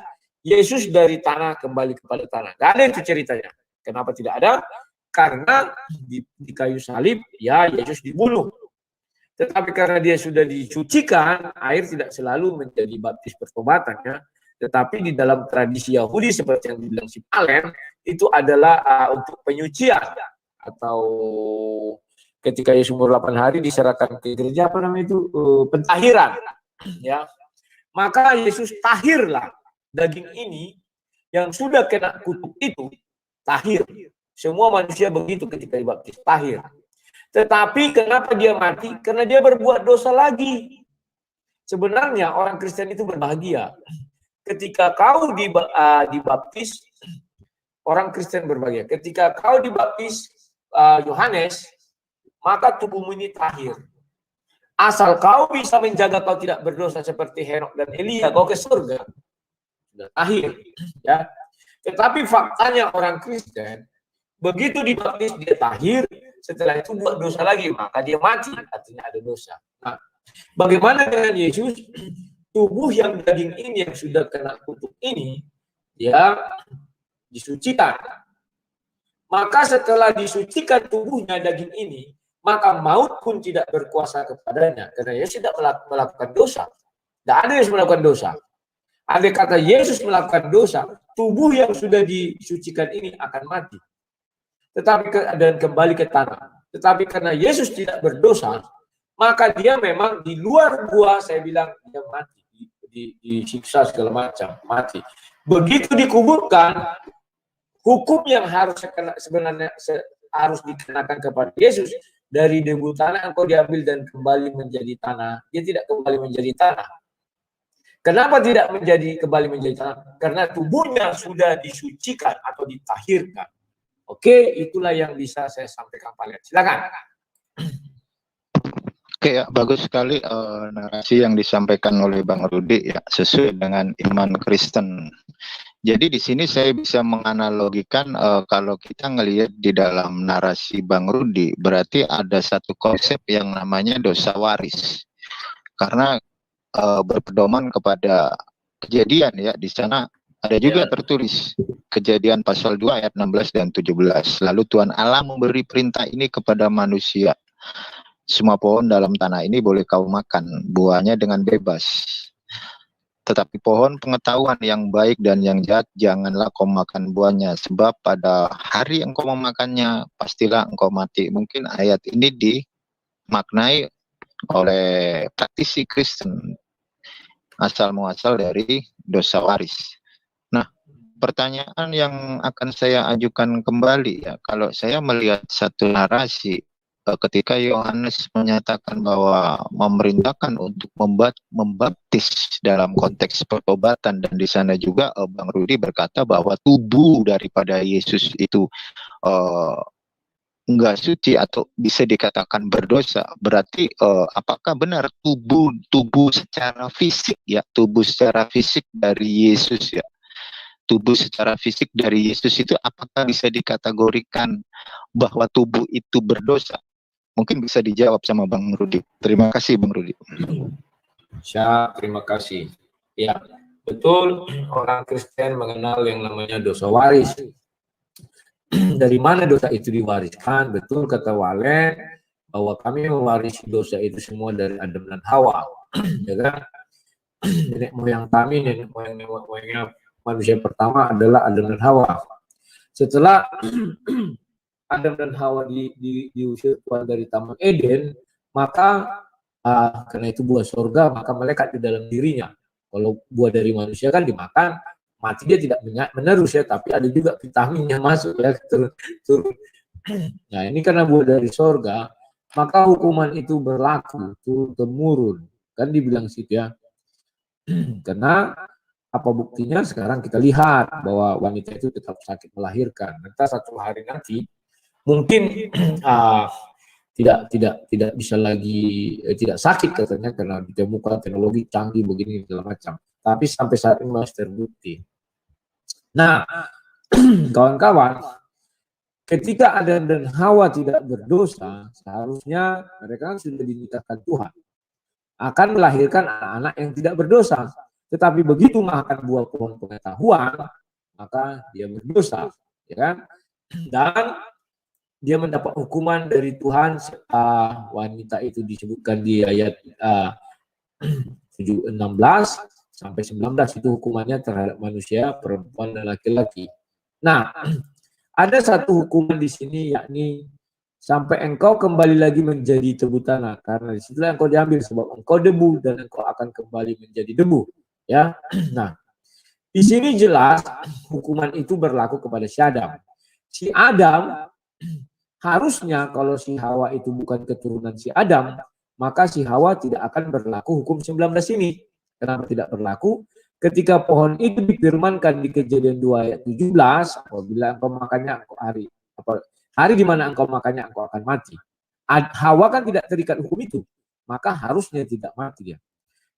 Yesus dari tanah kembali kepada tanah. Gak ada itu ceritanya. Kenapa tidak ada? Karena di kayu salib, ya Yesus dibunuh. Tetapi karena dia sudah dicucikan, air tidak selalu menjadi baptis pertobatan, ya. Tetapi di dalam tradisi Yahudi seperti yang dibilang si Palen, itu adalah untuk penyucian. Atau ketika Yesus umur 8 hari diserahkan ke gereja, apa namanya itu? Pentahiran. Ya. Maka Yesus tahirlah. Daging ini yang sudah kena kutuk itu tahir. Semua manusia begitu ketika dibaptis, tahir. Tetapi kenapa dia mati? Karena dia berbuat dosa lagi. Sebenarnya orang Kristen itu berbahagia. Ketika kau dibaptis, orang Kristen berbahagia. Ketika kau dibaptis Yohanes, maka tubuhmu ini tahir. Asal kau bisa menjaga kau tidak berdosa seperti Henok dan Elia, kau ke surga. Sudah tahir, ya. Tetapi faktanya orang Kristen begitu dibaptis dia tahir, setelah itu buat dosa lagi, maka dia mati, artinya ada dosa. Nah, bagaimana dengan Yesus? Tubuh yang daging ini yang sudah kena kutuk ini, dia disucikan. Maka setelah disucikan tubuhnya daging ini, maka maut pun tidak berkuasa kepadanya, karena Yesus tidak melakukan dosa. Tidak ada yang melakukan dosa. Andai kata Yesus melakukan dosa, tubuh yang sudah disucikan ini akan mati. Tetapi dan kembali ke tanah. Tetapi karena Yesus tidak berdosa, maka dia memang di luar gua, saya bilang dia mati, disiksa segala macam, mati. Begitu dikuburkan, hukum yang sebenarnya harus dikenakan kepada Yesus, dari debu tanah engkau diambil dan kembali menjadi tanah. Dia tidak kembali menjadi tanah. Kenapa tidak kembali menjadi tanah? Karena tubuhnya sudah disucikan atau ditahirkan. Oke, itulah yang bisa saya sampaikan Pak Liat. Silakan. Oke, ya, bagus sekali narasi yang disampaikan oleh Bang Rudi, ya, sesuai dengan iman Kristen. Jadi di sini saya bisa menganalogikan kalau kita ngelihat di dalam narasi Bang Rudi, berarti ada satu konsep yang namanya dosa waris. Karena berpedoman kepada Kejadian, ya, di sana ada juga tertulis Kejadian pasal 2 ayat 16 dan 17. Lalu Tuhan Allah memberi perintah ini kepada manusia. Semua pohon dalam tanah ini boleh kau makan, buahnya dengan bebas. Tetapi pohon pengetahuan yang baik dan yang jahat janganlah kau makan buahnya, sebab pada hari engkau memakannya pastilah engkau mati. Mungkin ayat ini dimaknai oleh praktisi Kristen asal muasal dari dosa waris. Nah, pertanyaan yang akan saya ajukan kembali, ya, kalau saya melihat satu narasi ketika Yohanes menyatakan bahwa memerintahkan untuk membaptis dalam konteks pertobatan, dan di sana juga Bang Rudi berkata bahwa tubuh daripada Yesus itu enggak suci atau bisa dikatakan berdosa, berarti apakah benar tubuh secara fisik ya, tubuh secara fisik dari Yesus ya, tubuh secara fisik dari Yesus itu apakah bisa dikategorikan bahwa tubuh itu berdosa? Mungkin bisa dijawab sama Bang Rudi. Terima kasih Bang Rudi. Siap, terima kasih. Ya, betul, orang Kristen mengenal yang namanya dosa waris. Dari mana dosa itu diwariskan? Betul kata Wale, bahwa kami mewarisi dosa itu semua dari Adam dan Hawa. Ya kan? Nenek moyang kami, nenek moyangnya manusia pertama adalah Adam dan Hawa. Setelah Adam dan Hawa diusir Tuhan dari Taman Eden, maka karena itu buah surga, maka malaikat di dalam dirinya. Kalau buah dari manusia kan dimakan, mati dia tidak menerus ya, tapi ada juga vitamin yang masuk ya, turun. Nah ini karena buah dari surga, maka hukuman itu berlaku turun temurun, kan dibilang situ ya. Karena apa buktinya? Sekarang kita lihat bahwa wanita itu tetap sakit melahirkan. Entah satu hari nanti mungkin tidak bisa lagi tidak sakit katanya karena ditemukan teknologi canggih begini segala macam. Tapi sampai saat ini masih terbukti. Nah, kawan-kawan, ketika Adam dan Hawa tidak berdosa, seharusnya mereka sudah dinyatakan Tuhan akan melahirkan anak-anak yang tidak berdosa. Tetapi begitu makan buah pohon pengetahuan, maka dia berdosa, ya kan? Dan dia mendapat hukuman dari Tuhan. Wanita itu disebutkan di ayat 16 sampai 19 itu hukumannya terhadap manusia, perempuan dan laki-laki. Nah, ada satu hukuman di sini, yakni sampai engkau kembali lagi menjadi tebu tanah, karena disitulah engkau diambil sebab engkau debu dan engkau akan kembali menjadi debu. Ya, nah di sini jelas hukuman itu berlaku kepada si Adam. Si Adam harusnya kalau si Hawa itu bukan keturunan si Adam, maka si Hawa tidak akan berlaku hukum 19 ini. Kenapa tidak berlaku? Ketika pohon itu difirmankan di Kejadian 2 ayat 17, apabila engkau makannya engkau hari di mana engkau makannya engkau akan mati. Hawa kan tidak terikat hukum itu, maka harusnya tidak mati dia.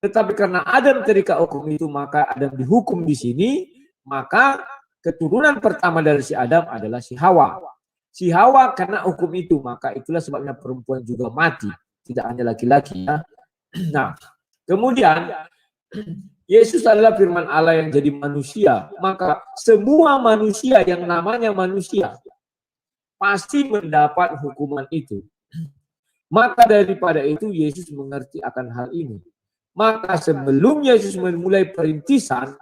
Tetapi karena Adam terikat hukum itu, maka Adam dihukum di sini, maka keturunan pertama dari si Adam adalah si Hawa. Si Hawa karena hukum itu, maka itulah sebabnya perempuan juga mati, tidak hanya laki-laki ya. Nah, kemudian Yesus adalah firman Allah yang jadi manusia, maka semua manusia yang namanya manusia pasti mendapat hukuman itu. Maka daripada itu Yesus mengerti akan hal ini. Maka sebelum Yesus memulai perintisan,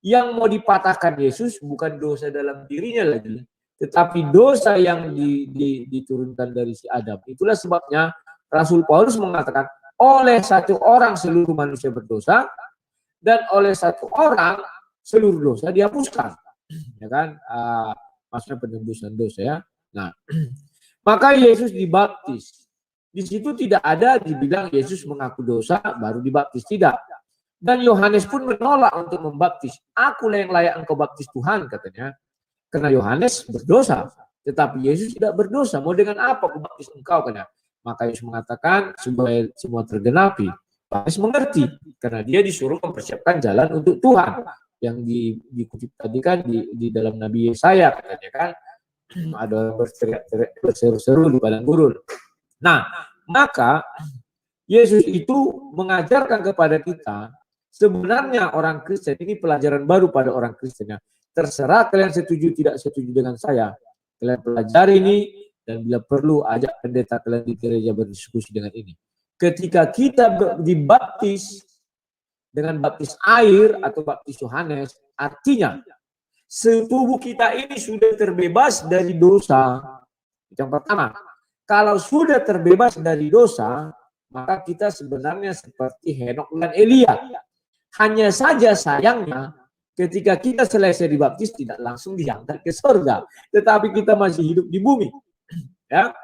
yang mau dipatahkan Yesus bukan dosa dalam dirinya lagi, tetapi dosa yang diturunkan dari si Adam. Itulah sebabnya Rasul Paulus mengatakan oleh satu orang seluruh manusia berdosa dan oleh satu orang seluruh dosa dihapuskan. Ya kan? Maksudnya penembusan dosa ya. Nah, maka Yesus dibaptis. Di situ tidak ada dibilang Yesus mengaku dosa baru dibaptis, tidak. Dan Yohanes pun menolak untuk membaptis. Akulah yang layak engkau baptis Tuhan, katanya. Karena Yohanes berdosa, tetapi Yesus tidak berdosa. Mau dengan apa aku baptis engkau? Karena maka Yesus mengatakan supaya semua tergenapi. Yohanes mengerti karena dia disuruh mempersiapkan jalan untuk Tuhan. Yang dikutip tadi kan di dalam Nabi Yesaya, katanya kan ada berteriak-teriak berseru-seru di padang gurun. Nah, maka Yesus itu mengajarkan kepada kita, sebenarnya orang Kristen ini pelajaran baru pada orang Kristen. Terserah kalian setuju tidak setuju dengan saya. Kalian pelajari ini dan bila perlu ajak pendeta kalian di gereja berdiskusi dengan ini. Ketika kita dibaptis dengan baptis air atau baptis Yohanes, artinya tubuh kita ini sudah terbebas dari dosa. Yang pertama, kalau sudah terbebas dari dosa, maka kita sebenarnya seperti Henok dan Elia. Hanya saja sayangnya ketika kita selesai dibaptis tidak langsung diangkat ke surga, tetapi kita masih hidup di bumi. Ya.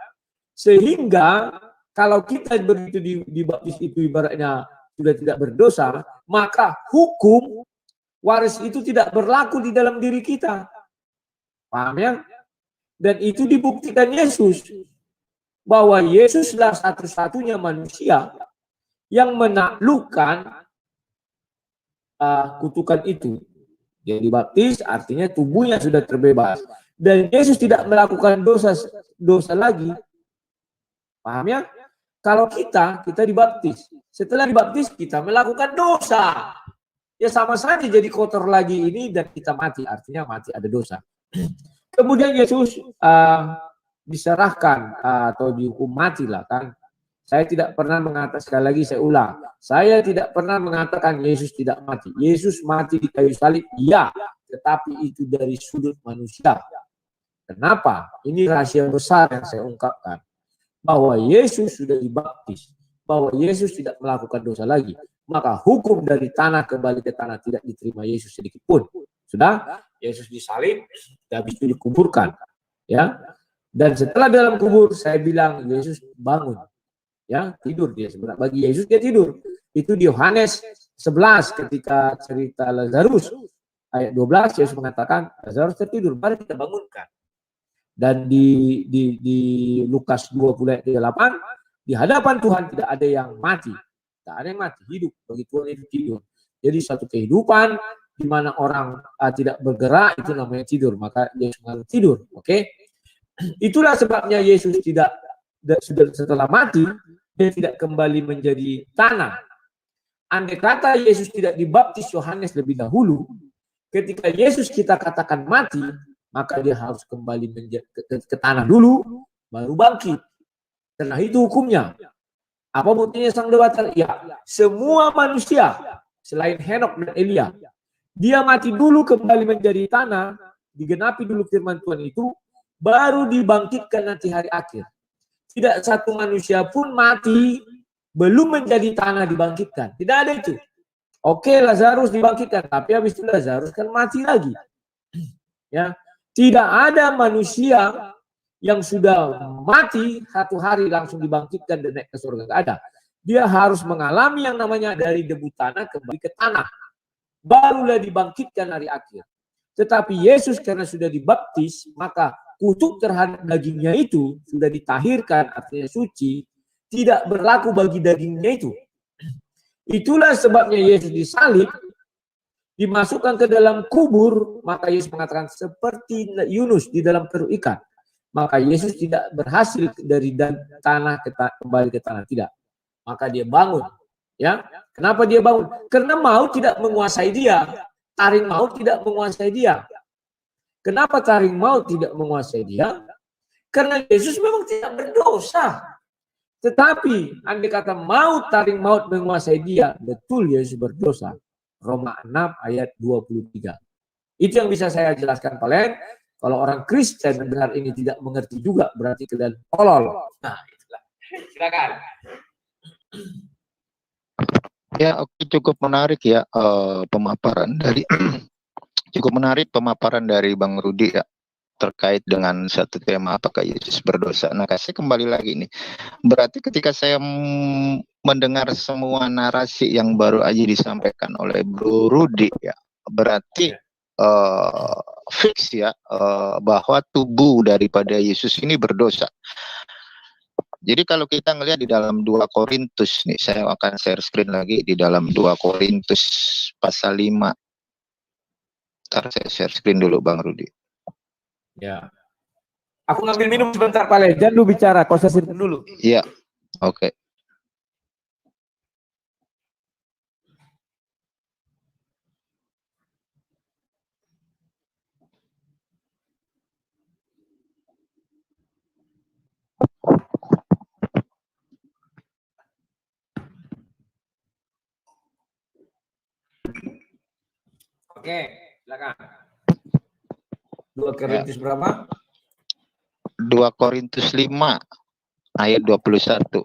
Sehingga kalau kita begitu dibaptis itu ibaratnya sudah tidak berdosa, maka hukum waris itu tidak berlaku di dalam diri kita. Paham ya? Dan itu dibuktikan Yesus. Bahwa Yesuslah satu-satunya manusia yang menaklukkan kutukan itu. Dia dibaptis artinya tubuhnya sudah terbebas. Dan Yesus tidak melakukan dosa lagi. Paham ya? Kalau kita dibaptis. Setelah dibaptis kita melakukan dosa. Ya sama saja jadi kotor lagi ini dan kita mati. Artinya mati ada dosa. Kemudian Yesus diserahkan atau dihukum mati lah kan. Saya tidak pernah mengatakan, sekali lagi saya ulang. Saya tidak pernah mengatakan Yesus tidak mati. Yesus mati di kayu salib, ya. Tetapi itu dari sudut manusia. Kenapa? Ini rahasia besar yang saya ungkapkan. Bahwa Yesus sudah dibaptis, bahwa Yesus tidak melakukan dosa lagi, maka hukum dari tanah kembali ke tanah tidak diterima Yesus sedikit pun. Sudah, Yesus disalib, habis itu dikuburkan, ya. Dan setelah dalam kubur, saya bilang Yesus bangun, ya, tidur dia sebenarnya. Bagi Yesus dia tidur. Itu di Yohanes 11 ketika cerita Lazarus ayat 12 Yesus mengatakan Lazarus tertidur, mari kita bangunkan. Dan di Lukas 20 ayat 38 di hadapan Tuhan tidak ada yang mati, tidak ada yang mati, hidup. Bagi Tuhan itu tidur. Jadi satu kehidupan di mana orang tidak bergerak itu namanya tidur. Maka Yesus harus tidur. Oke? Itulah sebabnya Yesus tidak sudah setelah mati dia tidak kembali menjadi tanah. Andai kata Yesus tidak dibaptis Yohanes lebih dahulu, ketika Yesus kita katakan mati, maka dia harus kembali ke tanah dulu, baru bangkit. Karena itu hukumnya. Apa buktinya sang dewa? Ya, semua manusia selain Henok dan Elia, dia mati dulu kembali menjadi tanah, digenapi dulu firman Tuhan itu, baru dibangkitkan nanti hari akhir. Tidak satu manusia pun mati belum menjadi tanah dibangkitkan. Tidak ada itu. Oke, Lazarus dibangkitkan, tapi habis itu Lazarus kan mati lagi. Ya. Tidak ada manusia yang sudah mati satu hari langsung dibangkitkan dan naik ke surga. Tidak ada. Dia harus mengalami yang namanya dari debu tanah kembali ke tanah. Barulah dibangkitkan hari akhir. Tetapi Yesus karena sudah dibaptis, maka kutuk terhadap dagingnya itu sudah ditahirkan, artinya suci, tidak berlaku bagi dagingnya itu. Itulah sebabnya Yesus disalib, dimasukkan ke dalam kubur, maka Yesus mengatakan seperti Yunus di dalam perut ikan. Maka Yesus tidak berhasil dari tanah kembali ke tanah, tidak. Maka dia bangun. Ya, kenapa dia bangun? Karena maut tidak menguasai dia. Taring maut tidak menguasai dia. Kenapa taring maut tidak menguasai dia? Karena Yesus memang tidak berdosa. Tetapi andai kata maut, taring maut menguasai dia, betul Yesus berdosa. Roma 6 ayat 23. Itu yang bisa saya jelaskan Palen. Kalau orang Kristen mendengar ini tidak mengerti juga, berarti kalian tolol. Nah, itulah. Silakan. Ya, oke, cukup menarik ya pemaparan dari cukup menarik pemaparan dari Bang Rudi ya terkait dengan satu tema apakah Yesus berdosa. Nah, saya kembali lagi nih. Berarti ketika saya mendengar semua narasi yang baru aja disampaikan oleh Bro Rudi ya, berarti fix ya bahwa tubuh daripada Yesus ini berdosa. Jadi kalau kita ngelihat di dalam 2 Korintus nih, saya akan share screen lagi di dalam 2 Korintus pasal 5. Ntar saya share screen dulu Bang Rudi. Ya. Aku ngambil minum sebentar Pak Le. Jangan lu bicara, kau sesirkan dulu. Iya. Oke. Oke, silakan. 2 Korintus berapa? 2 Korintus 5 ayat 21.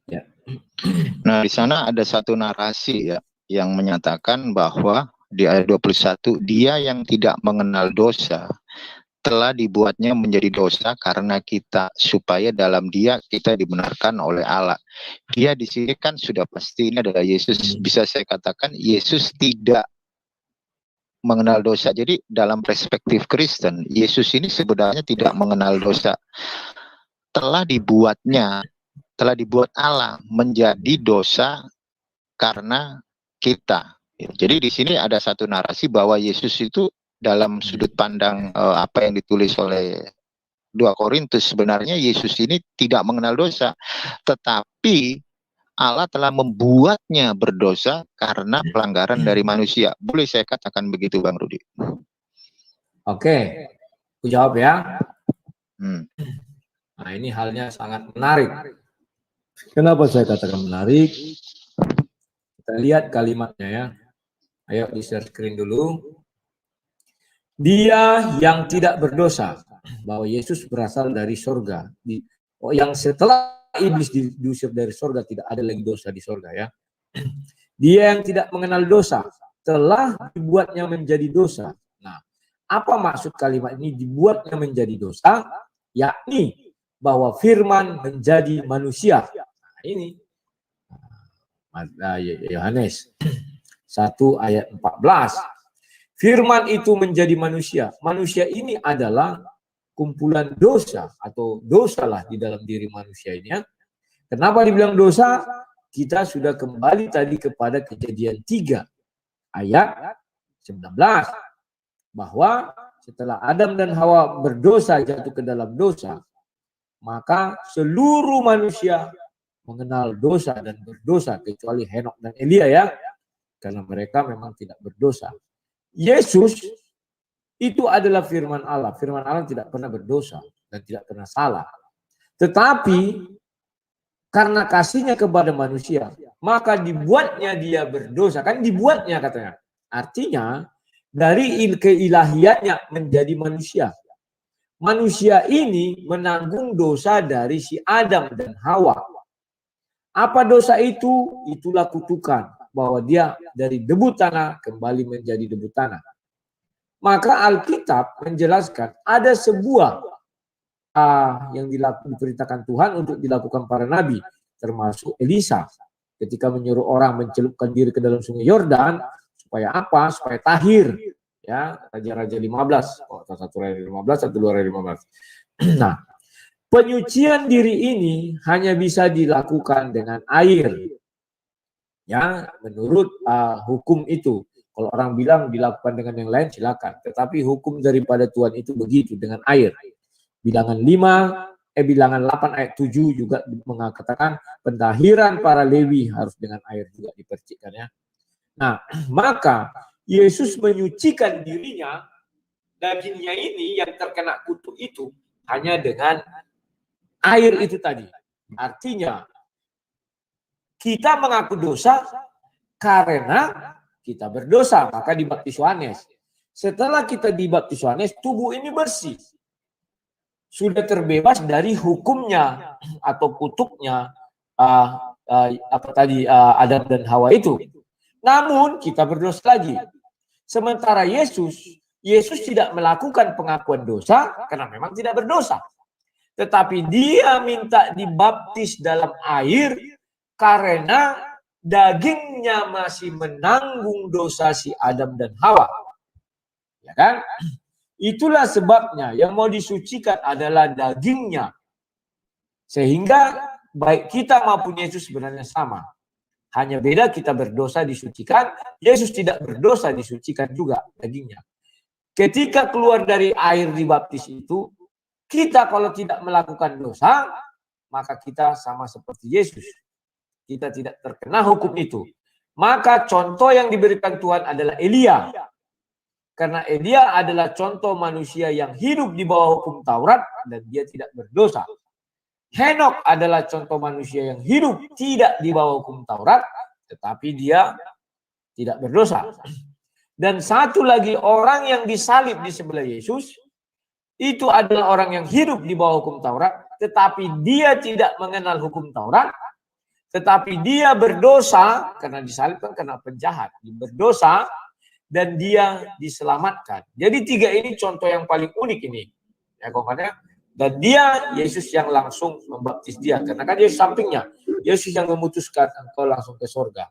Ya. Nah, di sana ada satu narasi ya yang menyatakan bahwa di ayat 21 dia yang tidak mengenal dosa telah dibuatnya menjadi dosa karena kita, supaya dalam dia kita dibenarkan oleh Allah. Dia di sini kan sudah pasti ini adalah Yesus. Bisa saya katakan Yesus tidak mengenal dosa. Jadi dalam perspektif Kristen, Yesus ini sebenarnya tidak mengenal dosa. Telah dibuat Allah menjadi dosa karena kita. Jadi di sini ada satu narasi bahwa Yesus itu dalam sudut pandang apa yang ditulis oleh 2 Korintus, sebenarnya Yesus ini tidak mengenal dosa, tetapi Allah telah membuatnya berdosa karena pelanggaran dari manusia. Boleh saya katakan begitu, Bang Rudi? Oke, aku jawab ya. Hmm. Nah, ini halnya sangat menarik. Kenapa saya katakan menarik? Kita lihat kalimatnya ya. Ayo di share screen dulu. Dia yang tidak berdosa, bahwa Yesus berasal dari surga. Yang setelah iblis diusir dari surga, tidak ada lagi dosa di surga ya. Dia yang tidak mengenal dosa, telah dibuatnya menjadi dosa. Nah, apa maksud kalimat ini dibuatnya menjadi dosa? Yakni bahwa firman menjadi manusia. Nah, ini Yohanes 1 ayat 14. Firman itu menjadi manusia. Manusia ini adalah kumpulan dosa atau dosalah di dalam diri manusia ini ya. Kenapa dibilang dosa? Kita sudah kembali tadi kepada Kejadian 3 ayat 19. Bahwa setelah Adam dan Hawa berdosa, jatuh ke dalam dosa, maka seluruh manusia mengenal dosa dan berdosa, kecuali Henok dan Elia ya, karena mereka memang tidak berdosa. Yesus itu adalah firman Allah. Firman Allah tidak pernah berdosa dan tidak pernah salah. Tetapi karena kasihnya kepada manusia, maka dibuatnya dia berdosa. Kan dibuatnya katanya. Artinya dari keilahiannya menjadi manusia. Manusia ini menanggung dosa dari si Adam dan Hawa. Apa dosa itu? Itulah kutukan, bahwa dia dari debu tanah kembali menjadi debu tanah. Maka Alkitab menjelaskan ada sebuah yang diperintahkan Tuhan untuk dilakukan para nabi, termasuk Elisa, ketika menyuruh orang mencelupkan diri ke dalam sungai Yordan, supaya apa? Supaya tahir. Ya, Raja-Raja 15, satu Raja 15, satu Raja 15. Nah, penyucian diri ini hanya bisa dilakukan dengan air. Ya, menurut hukum itu. Kalau orang bilang dilakukan dengan yang lain, silakan. Tetapi hukum daripada Tuhan itu begitu, dengan air. Bilangan 8 ayat 7 juga mengatakan pentahiran para Lewi harus dengan air juga dipercikkan ya. Nah, maka Yesus menyucikan dirinya, dagingnya ini yang terkena kutuk itu hanya dengan air itu tadi. Artinya kita mengaku dosa karena kita berdosa, maka dibaptis Yohanes. Setelah kita dibaptis Yohanes, tubuh ini bersih. Sudah terbebas dari hukumnya atau kutuknya Adam dan Hawa itu. Namun kita berdosa lagi. Sementara Yesus tidak melakukan pengakuan dosa karena memang tidak berdosa. Tetapi dia minta dibaptis dalam air karena dagingnya masih menanggung dosa si Adam dan Hawa. Ya kan? Itulah sebabnya yang mau disucikan adalah dagingnya. Sehingga baik kita maupun Yesus sebenarnya sama. Hanya beda kita berdosa disucikan, Yesus tidak berdosa disucikan juga dagingnya. Ketika keluar dari air dibaptis itu, kita kalau tidak melakukan dosa, maka kita sama seperti Yesus. Kita tidak terkena hukum itu. Maka contoh yang diberikan Tuhan adalah Elia. Karena Elia adalah contoh manusia yang hidup di bawah hukum Taurat dan dia tidak berdosa. Henok adalah contoh manusia yang hidup tidak di bawah hukum Taurat, tetapi dia tidak berdosa. Dan satu lagi orang yang disalib di sebelah Yesus, itu adalah orang yang hidup di bawah hukum Taurat, tetapi dia tidak mengenal hukum Taurat, tetapi dia berdosa, karena disalibkan karena penjahat, dia berdosa, dan dia diselamatkan. Jadi tiga ini contoh yang paling unik ini. Ya, kawan-kawan. Dan dia, Yesus yang langsung membaptis dia. Karena kan Yesus sampingnya. Yesus yang memutuskan engkau langsung ke surga.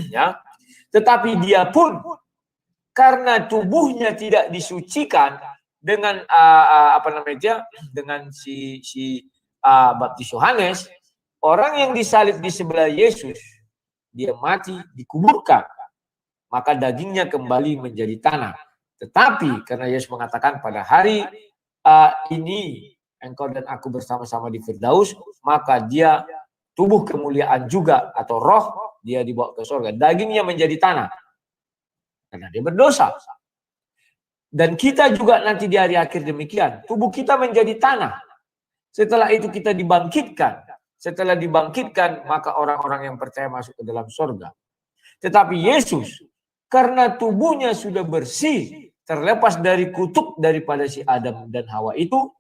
Ya. Tetapi dia pun, karena tubuhnya tidak disucikan dengan dengan si baptis Yohanes, orang yang disalib di sebelah Yesus, dia mati, dikuburkan, maka dagingnya kembali menjadi tanah. Tetapi karena Yesus mengatakan pada hari ini engkau dan aku bersama-sama di Firdaus, maka dia tubuh kemuliaan juga atau roh dia dibawa ke surga. Dagingnya menjadi tanah karena dia berdosa. Dan kita juga nanti di hari akhir demikian. Tubuh kita menjadi tanah. Setelah itu kita dibangkitkan. Setelah dibangkitkan, maka orang-orang yang percaya masuk ke dalam surga. Tetapi Yesus, karena tubuhnya sudah bersih, terlepas dari kutuk daripada si Adam dan Hawa itu,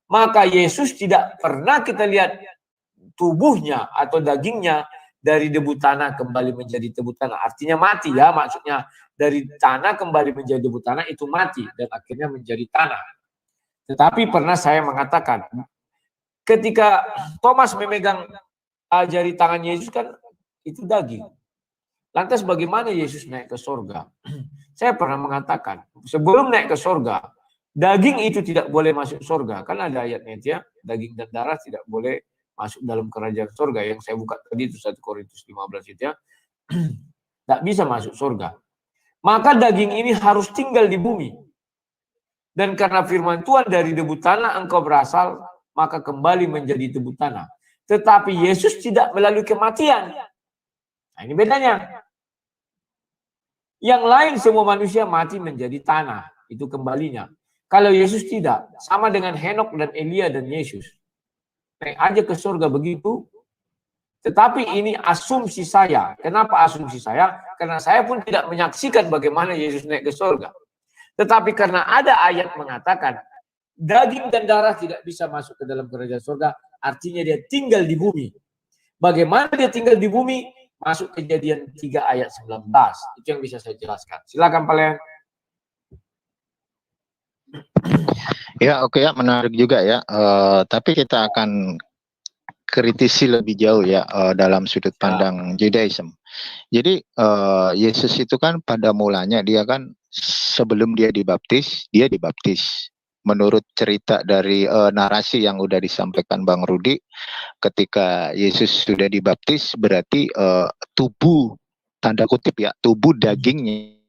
maka Yesus tidak pernah kita lihat tubuhnya atau dagingnya dari debu tanah kembali menjadi debu tanah. Artinya mati ya, maksudnya dari tanah kembali menjadi debu tanah itu mati dan akhirnya menjadi tanah. Tetapi pernah saya mengatakan, ketika Thomas memegang jari tangan Yesus kan itu daging. Lantas bagaimana Yesus naik ke surga? Saya pernah mengatakan, sebelum naik ke surga, daging itu tidak boleh masuk surga. Kan ada ayatnya ya, daging dan darah tidak boleh masuk dalam kerajaan surga. Yang saya buka tadi itu 1 Korintus 15 itu ya. Tidak bisa masuk surga. Maka daging ini harus tinggal di bumi. Dan karena firman Tuhan dari debu tanah engkau berasal, maka kembali menjadi debu tanah. Tetapi Yesus tidak melalui kematian. Nah, ini bedanya. Yang lain semua manusia mati menjadi tanah. Itu kembalinya. Kalau Yesus tidak. Sama dengan Henok dan Elia dan Yesus. Naik aja ke surga begitu. Tetapi ini asumsi saya. Kenapa asumsi saya? Karena saya pun tidak menyaksikan bagaimana Yesus naik ke surga. Tetapi karena ada ayat mengatakan daging dan darah tidak bisa masuk ke dalam kerajaan surga. Artinya dia tinggal di bumi. Bagaimana dia tinggal di bumi? Masuk Kejadian 3 ayat 19. Itu yang bisa saya jelaskan. Silakan Pak Len. Ya, oke ya, menarik juga ya. Tapi kita akan kritisi lebih jauh ya dalam sudut pandang Judaism. Jadi Yesus itu kan pada mulanya dia kan sebelum dia dibaptis menurut cerita dari narasi yang udah disampaikan Bang Rudi, ketika Yesus sudah dibaptis berarti tubuh, tanda kutip ya, tubuh dagingnya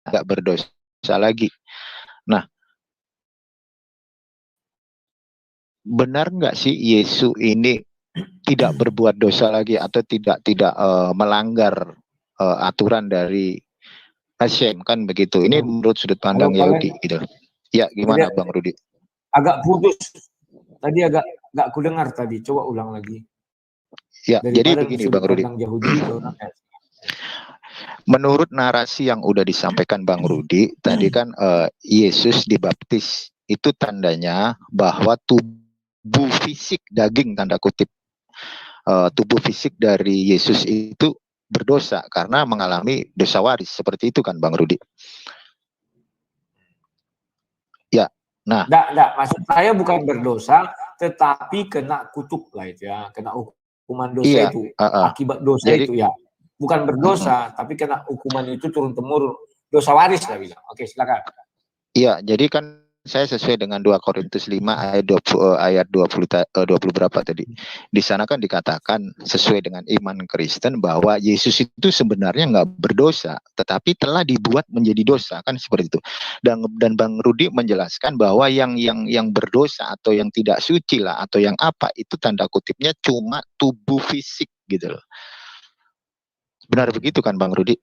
nggak berdosa lagi. Nah, benar nggak sih Yesus ini tidak berbuat dosa lagi atau tidak melanggar aturan dari Hashem, kan begitu? Ini menurut sudut pandang Yahudi gitu. Ya, gimana Bang Rudi? Agak putus. Tadi agak nggak kudengar tadi. Coba ulang lagi. Ya, jadi begini Bang Rudi. Menurut narasi yang udah disampaikan Bang Rudi, tadi kan Yesus dibaptis. Itu tandanya bahwa tubuh fisik daging, tanda kutip, tubuh fisik dari Yesus itu berdosa karena mengalami dosa waris. Seperti itu kan Bang Rudi? Ya, nah. Enggak, maksud saya bukan berdosa, tetapi kena kutuk lah itu ya. Kena hukuman dosa itu. Akibat dosa jadi, itu ya. Bukan berdosa, tapi kena hukuman itu turun-temurun. Dosa waris lah bilang. Oke, silakan. Iya, jadi kan saya sesuai dengan 2 Korintus 5 ayat 20 berapa tadi. Di sana kan dikatakan sesuai dengan iman Kristen bahwa Yesus itu sebenarnya nggak berdosa, tetapi telah dibuat menjadi dosa, kan seperti itu. Dan Bang Rudi menjelaskan bahwa yang berdosa atau yang tidak suci lah atau yang apa itu tanda kutipnya cuma tubuh fisik gitu loh. Benar begitu kan Bang Rudi?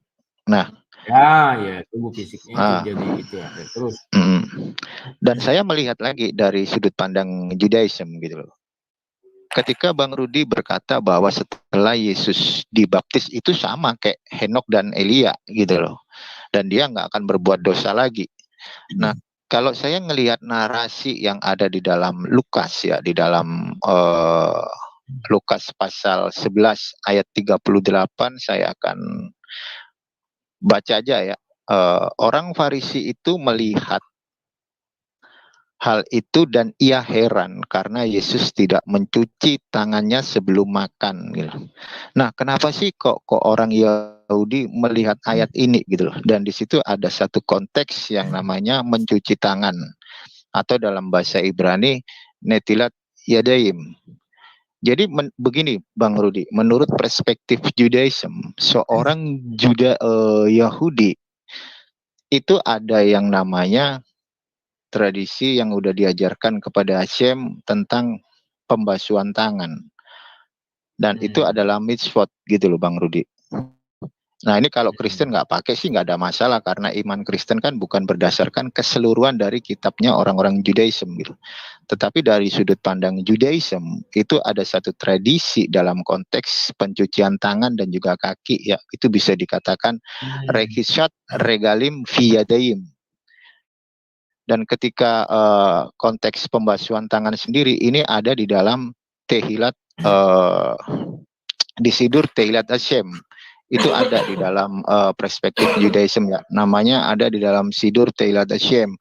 Nah, ya tubuh fisiknya itu jadi itu ya. Terus. Dan saya melihat lagi dari sudut pandang Judaism gitu loh. Ketika Bang Rudi berkata bahwa setelah Yesus dibaptis itu sama kayak Henok dan Elia gitu loh. Dan dia nggak akan berbuat dosa lagi. Nah, kalau saya ngelihat narasi yang ada di dalam Lukas ya, di dalam Lukas pasal 11 ayat 38, saya akan baca aja ya. Orang Farisi itu melihat hal itu dan ia heran karena Yesus tidak mencuci tangannya sebelum makan gitu. Nah, kenapa sih kok orang Yahudi melihat ayat ini gitu loh. Dan di situ ada satu konteks yang namanya mencuci tangan atau dalam bahasa Ibrani netilat yadayim. Jadi begini Bang Rudi, menurut perspektif Judaism, seorang Yahudi itu ada yang namanya tradisi yang udah diajarkan kepada Hashem tentang pembasuhan tangan. Dan itu adalah mitzvot gitu loh Bang Rudi. Nah ini kalau Kristen nggak pakai sih nggak ada masalah karena iman Kristen kan bukan berdasarkan keseluruhan dari kitabnya orang-orang Judaism gitu. Tetapi dari sudut pandang Judaism itu ada satu tradisi dalam konteks pencucian tangan dan juga kaki ya itu bisa dikatakan rekishat regalim viyadaim. Dan ketika konteks pembasuhan tangan sendiri ini ada di dalam Tehilat di Sidur Tehilat Hashem. Itu ada di dalam perspektif Judaism ya. Namanya ada di dalam Sidur Tehilat Hashem.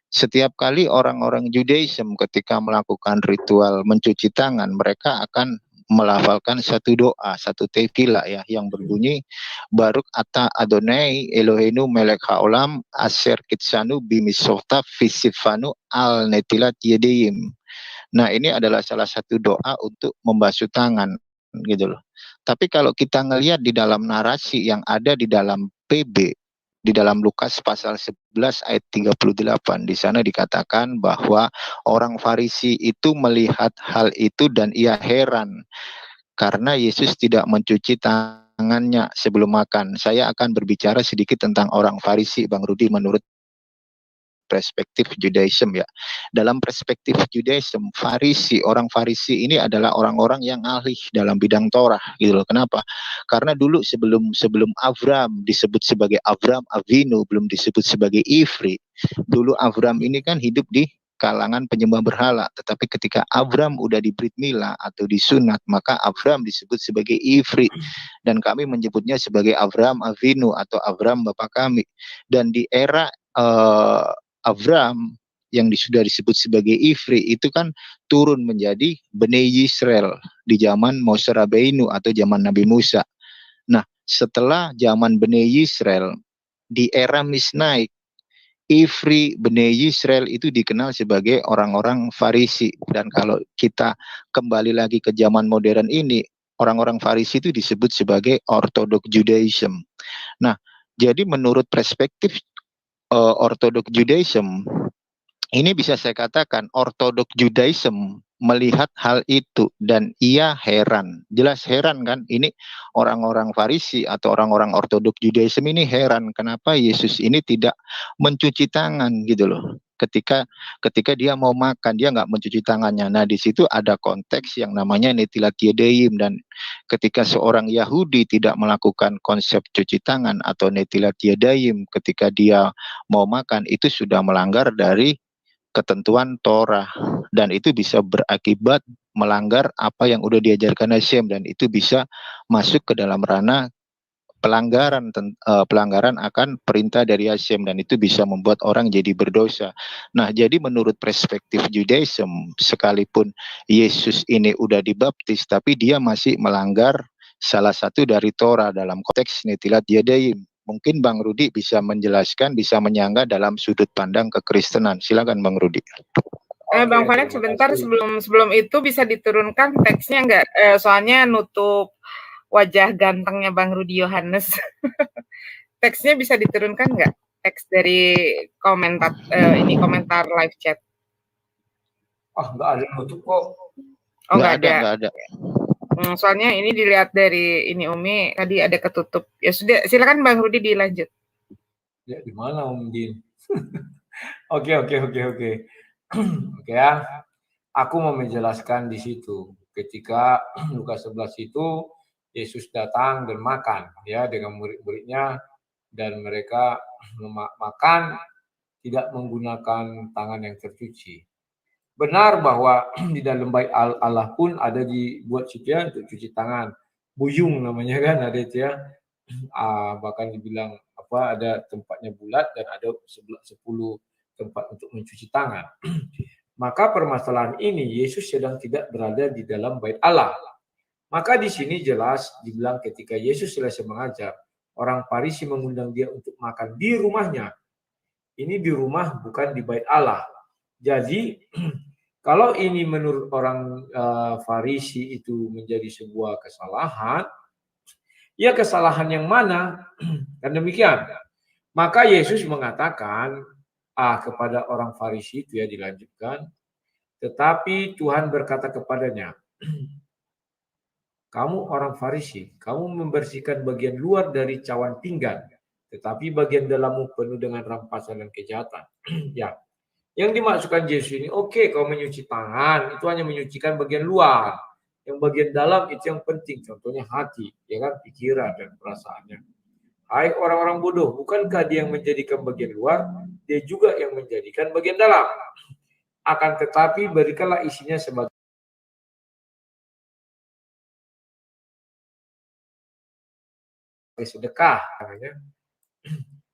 Setiap kali orang-orang Judaism ketika melakukan ritual mencuci tangan, mereka akan melafalkan satu doa, satu tefillah ya yang berbunyi Baruk ata Adonai Eloheinu melek haolam aser kitsanu bimisofta fisifanu al netilat yedeyim. Nah ini adalah salah satu doa untuk membasuh tangan gitu loh. Tapi kalau kita ngelihat di dalam narasi yang ada di dalam PB, di dalam Lukas pasal 11 ayat 38, di sana dikatakan bahwa orang Farisi itu melihat hal itu dan ia heran karena Yesus tidak mencuci tangannya sebelum makan. Saya akan berbicara sedikit tentang orang Farisi, Bang Rudi, menurut perspektif Judaism ya. Dalam perspektif Judaism, orang Farisi ini adalah orang-orang yang ahli dalam bidang Torah gitu loh. Kenapa? Karena dulu sebelum Avram disebut sebagai Avram Avinu, belum disebut sebagai Ivri. Dulu Avram ini kan hidup di kalangan penyembah berhala, tetapi ketika Avram udah di Brit Milah atau disunat, maka Avram disebut sebagai Ivri dan kami menyebutnya sebagai Avram Avinu atau Avram Bapa kami. Dan di era Avram yang sudah disebut sebagai Ivri itu kan turun menjadi Bnei Yisrael di zaman Moshe Rabbeinu atau zaman Nabi Musa. Nah, setelah zaman Bnei Yisrael di era Misnaik, Ivri Bnei Yisrael itu dikenal sebagai orang-orang Farisi. Dan kalau kita kembali lagi ke zaman modern ini, orang-orang Farisi itu disebut sebagai Orthodox Judaism. Nah, jadi menurut perspektif Orthodox Judaism, ini bisa saya katakan Orthodox Judaism melihat hal itu dan ia heran. Jelas heran kan? Ini orang-orang Farisi atau orang-orang Orthodox Judaism ini heran kenapa Yesus ini tidak mencuci tangan gitu loh. Ketika dia mau makan dia nggak mencuci tangannya. Nah di situ ada konteks yang namanya netilat yadayim, dan ketika seorang Yahudi tidak melakukan konsep cuci tangan atau netilat yadayim ketika dia mau makan, itu sudah melanggar dari ketentuan Torah, dan itu bisa berakibat melanggar apa yang udah diajarkan Hashem, dan itu bisa masuk ke dalam ranah pelanggaran akan perintah dari Hashem, dan itu bisa membuat orang jadi berdosa. Nah, jadi menurut perspektif Judaism, sekalipun Yesus ini udah dibaptis, tapi dia masih melanggar salah satu dari Torah dalam konteks netilat yadayim. Mungkin Bang Rudi bisa menjelaskan, bisa menyangga dalam sudut pandang kekristenan. Silakan Bang Rudi. Bang Farid sebentar, sebelum itu bisa diturunkan teksnya nggak? Soalnya nutup wajah gantengnya Bang Rudi Yohanes. Teksnya bisa diturunkan nggak? Teks dari komentar live chat. Nggak ada nutup kok. Oh nggak ada. Soalnya ini dilihat dari ini Umi tadi ada ketutup. Ya sudah, silakan Bang Rudi dilanjut. Ya di mana Om Din? Oke. Oke ya. Aku mau menjelaskan di situ. Ketika Lukas 11 itu Yesus datang dan makan ya dengan murid-muridnya, dan mereka makan tidak menggunakan tangan yang tercuci. Benar bahwa di dalam bait Allah pun ada dibuat situ ya untuk cuci tangan. Buyung namanya kan ada itu ya. Bahkan dibilang ada tempatnya bulat dan ada 10 tempat untuk mencuci tangan. Maka permasalahan ini Yesus sedang tidak berada di dalam bait Allah. Maka di sini jelas dibilang ketika Yesus selesai mengajar, orang Farisi mengundang dia untuk makan di rumahnya. Ini di rumah bukan di bait Allah. Jadi kalau ini menurut orang Farisi itu menjadi sebuah kesalahan, ya kesalahan yang mana? Dan demikian. Maka Yesus mengatakan kepada orang Farisi itu ya dilanjutkan, tetapi Tuhan berkata kepadanya, kamu orang Farisi, kamu membersihkan bagian luar dari cawan pinggan, tetapi bagian dalammu penuh dengan rampasan dan kejahatan. Ya, yang dimaksudkan Yesus ini, oke, kau menyuci tangan, itu hanya menyucikan bagian luar. Yang bagian dalam itu yang penting, contohnya hati, ya kan, pikiran dan perasaannya. Hai orang-orang bodoh, bukankah dia yang menjadikan bagian luar, dia juga yang menjadikan bagian dalam. Akan tetapi berikanlah isinya sebagai sedekah.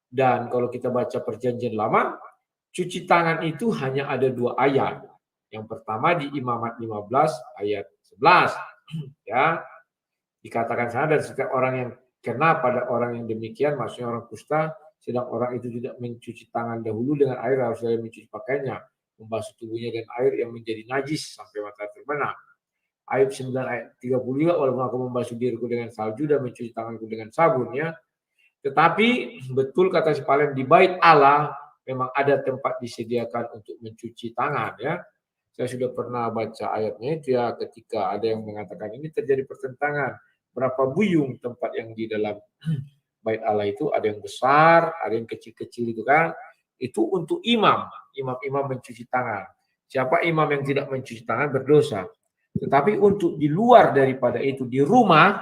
Dan kalau kita baca perjanjian lama, cuci tangan itu hanya ada 2 ayat. Yang pertama di Imamat 15 ayat 11. Ya, dikatakan sana dan setiap orang yang kena pada orang yang demikian, maksudnya orang kusta, sedang orang itu tidak mencuci tangan dahulu dengan air, harus dia mencuci pakaiannya, membasuh tubuhnya dengan air yang menjadi najis sampai mata terbenam. Ayat 9 ayat 30 juga, walaupun aku membasuh diriku dengan salju dan mencuci tanganku dengan sabun, ya. Tetapi betul kata si Palen, di bait Allah memang ada tempat disediakan untuk mencuci tangan, ya. Saya sudah pernah baca ayatnya itu ya, ketika ada yang mengatakan ini terjadi pertentangan. Berapa buyung tempat yang di dalam bait Allah itu, ada yang besar, ada yang kecil-kecil itu kan. Itu untuk imam-imam mencuci tangan. Siapa imam yang tidak mencuci tangan berdosa. Tetapi untuk di luar daripada itu, di rumah,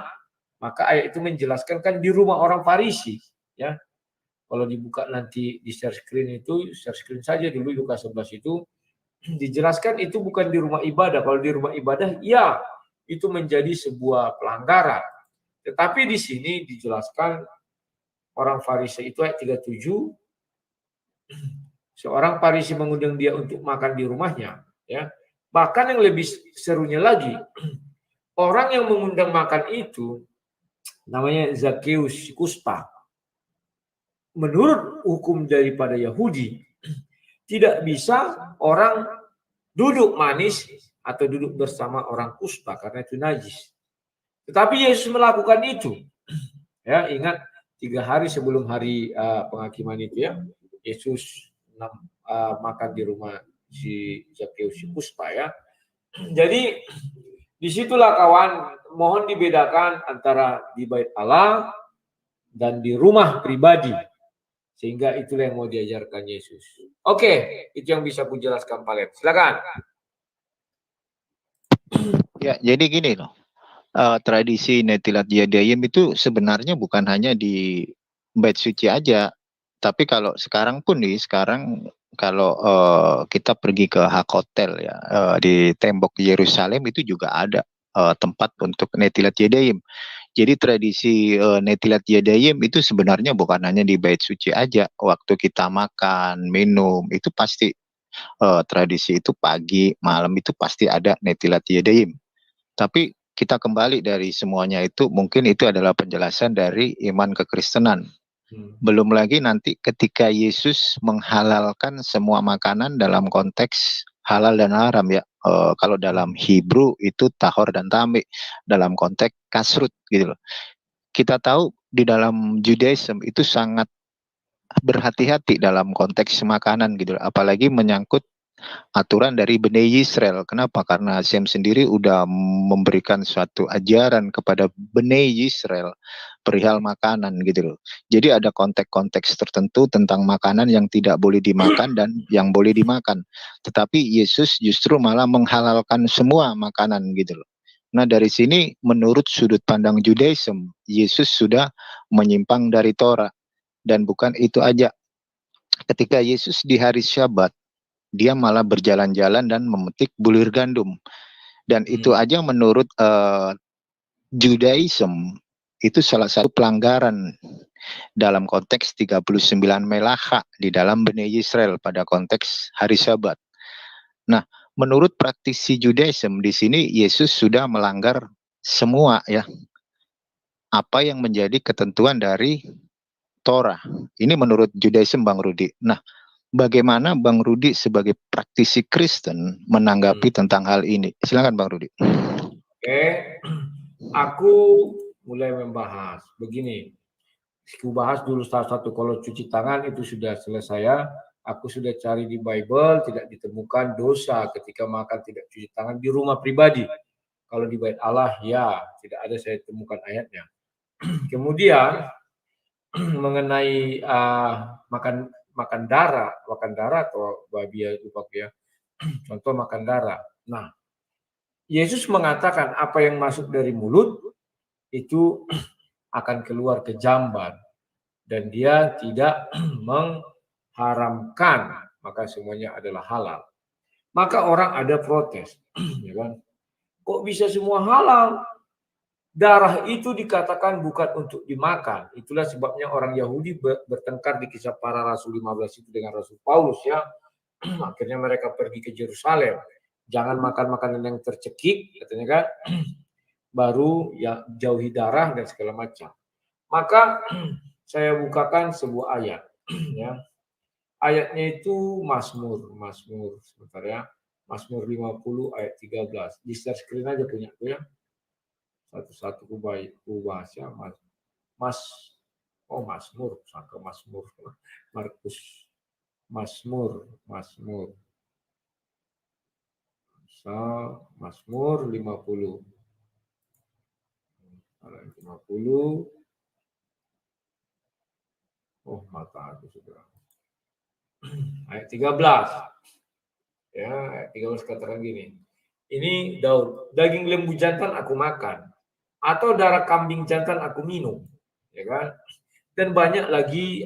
maka ayat itu menjelaskan kan di rumah orang Farisi, ya. Kalau dibuka nanti di share screen itu, share screen saja dulu Lukas 11 itu, dijelaskan itu bukan di rumah ibadah. Kalau di rumah ibadah, ya, itu menjadi sebuah pelanggaran. Tetapi di sini dijelaskan orang Farisi itu ayat 37, seorang Farisi mengundang dia untuk makan di rumahnya, ya. Bahkan yang lebih serunya lagi, orang yang mengundang makan itu namanya Zakheus kusta. Menurut hukum daripada Yahudi, tidak bisa orang duduk manis atau duduk bersama orang kusta karena itu najis. Tetapi Yesus melakukan itu. Ya, ingat 3 hari sebelum hari penghakiman itu ya, Yesus makan di rumah si Zakheus kusta ya. Jadi disitulah kawan, mohon dibedakan antara di bait Allah dan di rumah pribadi. Sehingga itulah yang mau diajarkan Yesus. Oke, itu yang bisa aku jelaskan Pak. Silakan. Ya, jadi gini loh. Tradisi Netilat Yadayim itu sebenarnya bukan hanya di bait suci aja, tapi kalau sekarang pun nih, sekarang kalau kita pergi ke Hakotel ya, di tembok Yerusalem itu juga ada tempat untuk Netilat Yadayim. Jadi tradisi Netilat Yadayim itu sebenarnya bukan hanya di bait suci aja. Waktu kita makan, minum, itu pasti tradisi itu pagi, malam itu pasti ada Netilat Yadayim. Tapi kita kembali dari semuanya itu, mungkin itu adalah penjelasan dari iman kekristenan. Belum lagi nanti ketika Yesus menghalalkan semua makanan dalam konteks halal dan haram ya. Kalau dalam Hebrew itu tahor dan tami, dalam konteks kasrut gitu loh. Kita tahu di dalam Judaism itu sangat berhati-hati dalam konteks makanan gitu loh. Apalagi menyangkut aturan dari Bani Yisrael. Kenapa? Karena Hashem sendiri udah memberikan suatu ajaran kepada Bani Yisrael perihal makanan gitu loh. Jadi ada konteks-konteks tertentu tentang makanan yang tidak boleh dimakan dan yang boleh dimakan. Tetapi Yesus justru malah menghalalkan semua makanan gitu loh. Nah dari sini menurut sudut pandang Judaism, Yesus sudah menyimpang dari Torah. Dan bukan itu aja. Ketika Yesus di hari Syabat, dia malah berjalan-jalan dan memetik bulir gandum. Dan itu aja menurut Judaism itu salah satu pelanggaran dalam konteks 39 Melacha di dalam Bani Israel pada konteks hari Sabat. Nah, menurut praktisi Judaism di sini Yesus sudah melanggar semua ya apa yang menjadi ketentuan dari Torah. Ini menurut Judaism, Bang Rudi. Nah, bagaimana Bang Rudi sebagai praktisi Kristen menanggapi tentang hal ini? Silakan Bang Rudi. Oke, aku mulai membahas begini. Aku bahas dulu salah satu, kalau cuci tangan itu sudah selesai ya. Aku sudah cari di Bible, tidak ditemukan dosa ketika makan tidak cuci tangan di rumah pribadi. Kalau di bait Allah ya, tidak ada saya temukan ayatnya. Kemudian mengenai makan darah atau babi lupa ya. Contoh makan darah. Nah, Yesus mengatakan apa yang masuk dari mulut itu akan keluar ke jamban dan dia tidak mengharamkan, maka semuanya adalah halal. Maka orang ada protes, ya kan? Kok bisa semua halal? Darah itu dikatakan bukan untuk dimakan. Itulah sebabnya orang Yahudi bertengkar di Kisah Para Rasul 15 itu dengan Rasul Paulus ya. Akhirnya mereka pergi ke Yerusalem. Jangan makan makanan yang tercekik, katanya kan. Baru ya jauhi darah dan segala macam. Maka saya bukakan sebuah ayat ya. Ayatnya itu Mazmur sebentar ya. Mazmur 50 ayat 13. Di share screen aja punya aku ya. Satu-satu ku bahas ya. Mazmur, sangka Mazmur. Markus Mazmur. Mazmur 50. 50. Oh, mata aku sudah. Ayat 13. Ya, ayat 13 katakan gini. Ini Daud, daging lembu jantan aku makan, atau darah kambing jantan aku minum, ya kan? Dan banyak lagi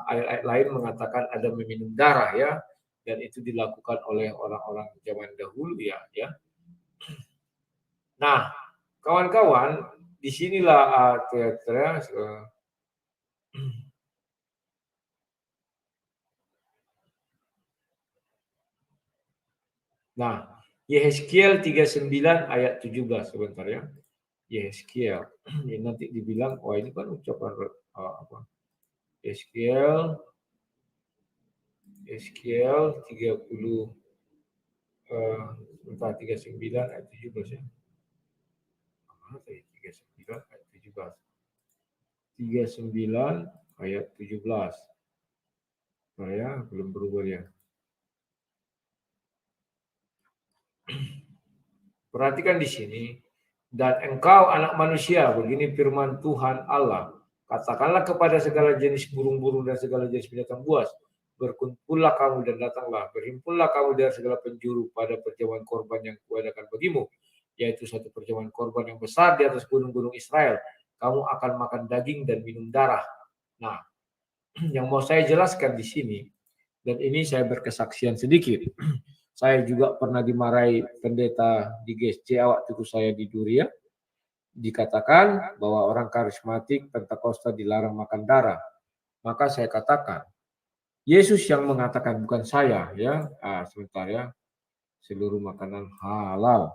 ayat-ayat lain mengatakan ada meminum darah ya, dan itu dilakukan oleh orang-orang zaman dahulu ya. Nah, kawan-kawan, disinilah nah, Yehezkiel 39 ayat 17 sebentar ya. Yehezkiel. Ini nanti dibilang, wah ini kan ucapan apa? Yehezkiel 39 ayat 17 ya. Mana tadi 39 ayat 17. 39 ayat 17. Saya belum berubah ya. Perhatikan di sini. Dan engkau anak manusia, begini firman Tuhan Allah, katakanlah kepada segala jenis burung-burung dan segala jenis binatang buas, berkumpullah kamu dan datanglah, berhimpunlah kamu dari segala penjuru pada perjamuan korban yang kuadakan bagimu, yaitu satu perjamuan korban yang besar di atas gunung-gunung Israel. Kamu akan makan daging dan minum darah. Nah, yang mau saya jelaskan di sini, dan ini saya berkesaksian sedikit. Saya juga pernah dimarahi pendeta di GSC waktu itu saya di Duria. Dikatakan bahwa orang karismatik Pentakosta dilarang makan darah. Maka saya katakan, Yesus yang mengatakan, bukan saya ya. Sebentar ya. Seluruh makanan halal.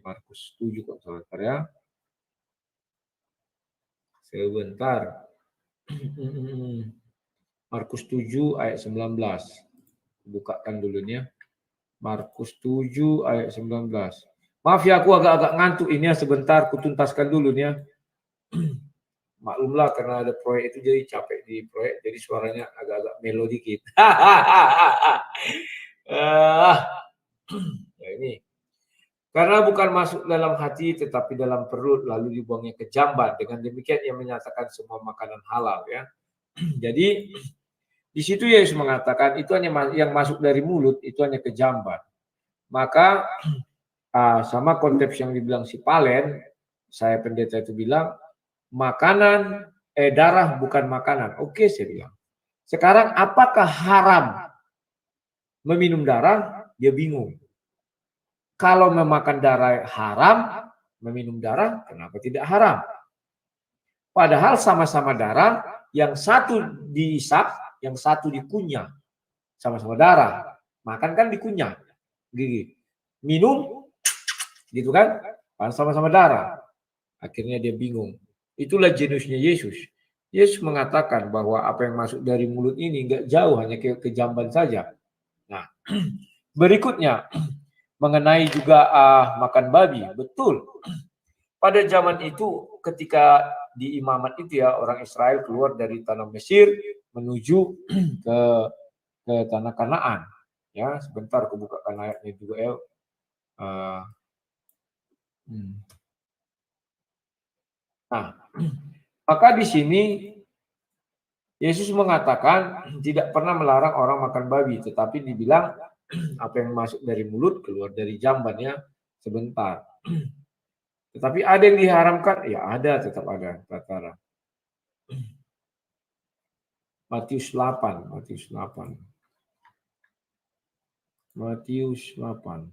Markus 7 kok sebentar ya. Sebentar. Markus 7 ayat 19. Bukakan dulu ya. Markus 7 ayat 19. Maaf ya, aku agak-agak ngantuk ini ya, sebentar kutuntaskan dulu nih ya. Maklumlah karena ada proyek itu jadi capek di proyek, jadi suaranya agak-agak melo dikit. Ya ini. Karena bukan masuk dalam hati tetapi dalam perut lalu dibuangnya ke jamban. Dengan demikian ia menyatakan semua makanan halal ya. Jadi di situ Yesus mengatakan itu hanya yang masuk dari mulut itu hanya ke jamban. Maka sama konteks yang dibilang si Palen, saya pendeta itu bilang makanan darah bukan makanan. Oke, saya bilang. Sekarang apakah haram meminum darah? Dia bingung. Kalau memakan darah haram, meminum darah kenapa tidak haram? Padahal sama-sama darah, yang satu diisap, yang satu dikunyah. Sama-sama darah. Makan kan dikunyah. Gigi. Minum, gitu kan? Padahal sama-sama darah. Akhirnya dia bingung. Itulah jeniusnya Yesus. Yesus mengatakan bahwa apa yang masuk dari mulut ini nggak jauh, hanya ke jamban saja. Nah, berikutnya mengenai juga makan babi. Betul. Pada zaman itu ketika di imamat itu ya, orang Israel keluar dari tanah Mesir menuju ke tanah Kanaan. Ya, sebentar aku bukakan ayatnya juga ya. Nah, maka di sini Yesus mengatakan tidak pernah melarang orang makan babi, tetapi dibilang apa yang masuk dari mulut keluar dari jambannya sebentar. Tetapi ada yang diharamkan, ya ada, tetap ada. Kata Matius 8, Matius 8. Matius 8.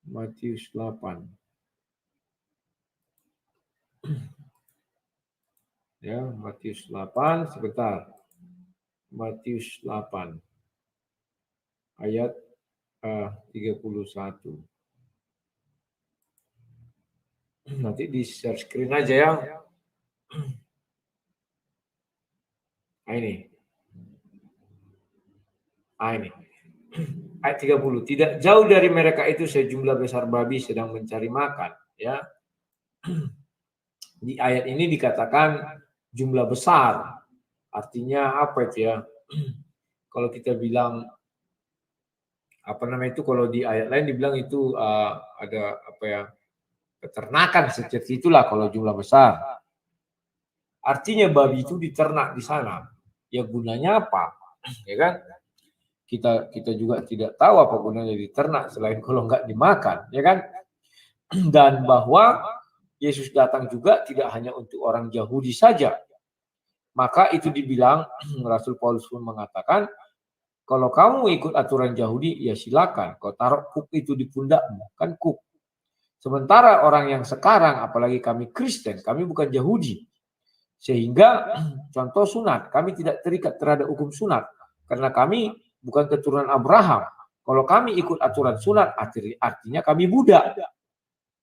Matius 8. Ya, Matius 8, sebentar. Matius 8. Ayat 31. Nanti di share screen aja ya. Ini. Ini. Ayat 30. Tidak jauh dari mereka itu sejumlah besar babi sedang mencari makan. Ya. Di ayat ini dikatakan jumlah besar. Artinya apa itu ya? Kalau kita bilang apa namanya itu, kalau di ayat lain dibilang itu ada apa ya, peternakan seperti itulah kalau jumlah besar. Artinya babi itu diternak di sana. Ya gunanya apa? Ya kan? Kita juga tidak tahu apa gunanya diternak selain kalau nggak dimakan, ya kan? Dan bahwa Yesus datang juga tidak hanya untuk orang Yahudi saja. Maka itu dibilang, Rasul Paulus pun mengatakan, kalau kamu ikut aturan Yahudi, ya silakan. Kau taruh kuk itu di pundakmu, kan kuk. Sementara orang yang sekarang, apalagi kami Kristen, kami bukan Yahudi. Sehingga contoh sunat, kami tidak terikat terhadap hukum sunat. Karena kami bukan keturunan Abraham. Kalau kami ikut aturan sunat, artinya kami budak.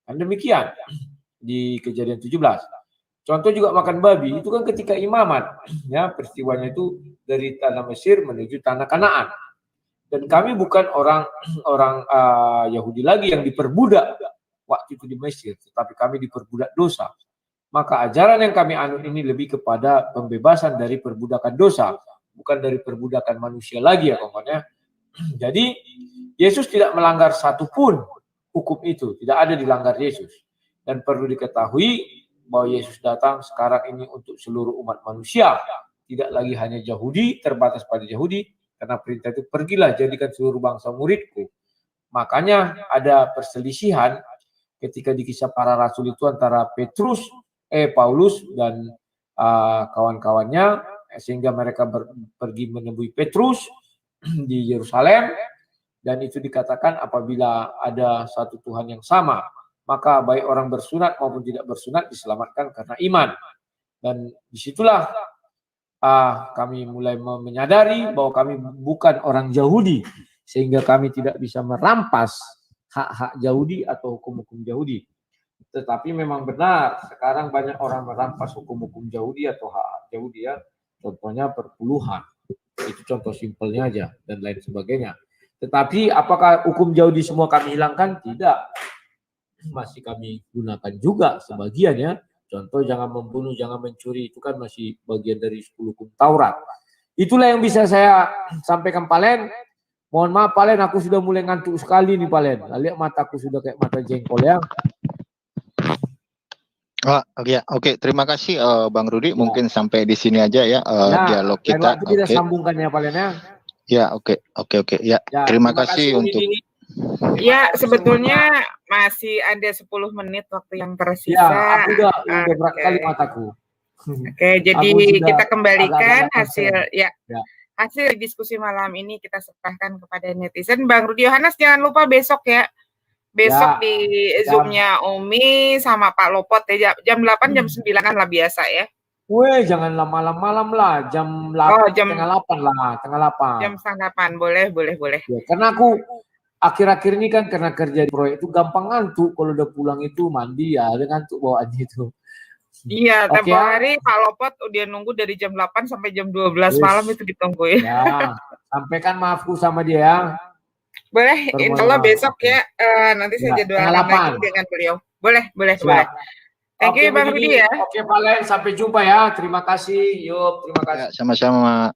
Kan demikian di Kejadian 17. Contoh juga makan babi, itu kan ketika imamat. Ya, peristiwanya itu dari tanah Mesir menuju tanah Kanaan. Dan kami bukan orang Yahudi lagi yang diperbudak waktu itu di Mesir, tetapi kami diperbudak dosa. Maka ajaran yang kami anut ini lebih kepada pembebasan dari perbudakan dosa, bukan dari perbudakan manusia lagi ya kawan-kawan. Jadi Yesus tidak melanggar satupun hukum itu, tidak ada dilanggar Yesus. Dan perlu diketahui bahwa Yesus datang sekarang ini untuk seluruh umat manusia, tidak lagi hanya Yahudi, terbatas pada Yahudi, karena perintah itu pergilah jadikan seluruh bangsa muridku. Makanya ada perselisihan ketika di Kisah Para Rasul itu antara Paulus dan kawan-kawannya, sehingga mereka pergi menemui Petrus di Yerusalem, dan itu dikatakan apabila ada satu Tuhan yang sama, maka baik orang bersunat maupun tidak bersunat diselamatkan karena iman. Dan disitulah kami mulai menyadari bahwa kami bukan orang Yahudi, sehingga kami tidak bisa merampas hak-hak Yahudi atau hukum-hukum Yahudi. Tetapi memang benar, sekarang banyak orang merampas hukum-hukum Yahudi atau hak Yahudi ya. Contohnya perpuluhan. Itu contoh simpelnya aja dan lain sebagainya. Tetapi apakah hukum Yahudi semua kami hilangkan? Tidak. Masih kami gunakan juga sebagian ya. Contoh jangan membunuh, jangan mencuri, itu kan masih bagian dari 10 hukum Taurat. Itulah yang bisa saya sampaikan Palen. Mohon maaf Palen, aku sudah mulai ngantuk sekali nih Palen. Lihat mataku sudah kayak mata jengkol ya. Oke. Terima kasih Bang Rudi. Mungkin sampai di sini aja ya dialog kita. Kita sambungkan ya Palen ya. Ya, oke. Ya, terima kasih untuk. Ya, sebetulnya masih ada 10 menit waktu yang tersisa. Ya, aku udah berat kali mataku. Oke, jadi kita kembalikan hasil hasil diskusi malam ini kita serahkan kepada netizen. Bang Rudi Yohanes jangan lupa besok ya besok Ya, di Zoom-nya Umi sama Pak Lopot ya. Jam 8, jam 9 lah biasa ya. Weh, jangan malam-malam lah, jam Oh, 8, setengah 8 lah, setengah 8. Jam setengah 8, boleh. Ya, karena aku akhir-akhir ini kan karena kerja di proyek itu gampang ngantuk. Kalau udah pulang itu mandi ya, ada ngantuk bawaannya itu. Iya, Oke tempo ya. hari Pak Lopot udah nunggu dari jam 8 sampai jam 12 malam itu ditunggu ya. Ya, sampaikan maafku sama dia ya. Boleh, insya Allah besok ya. Nanti saya Ya, jadwalkan setengah lagi 8. dengan beliau. Boleh. Siap. Thank you Bang Rudi ya. Oke, Pak Len, sampai jumpa ya. Terima kasih. Yuk, terima kasih. Ya, sama-sama.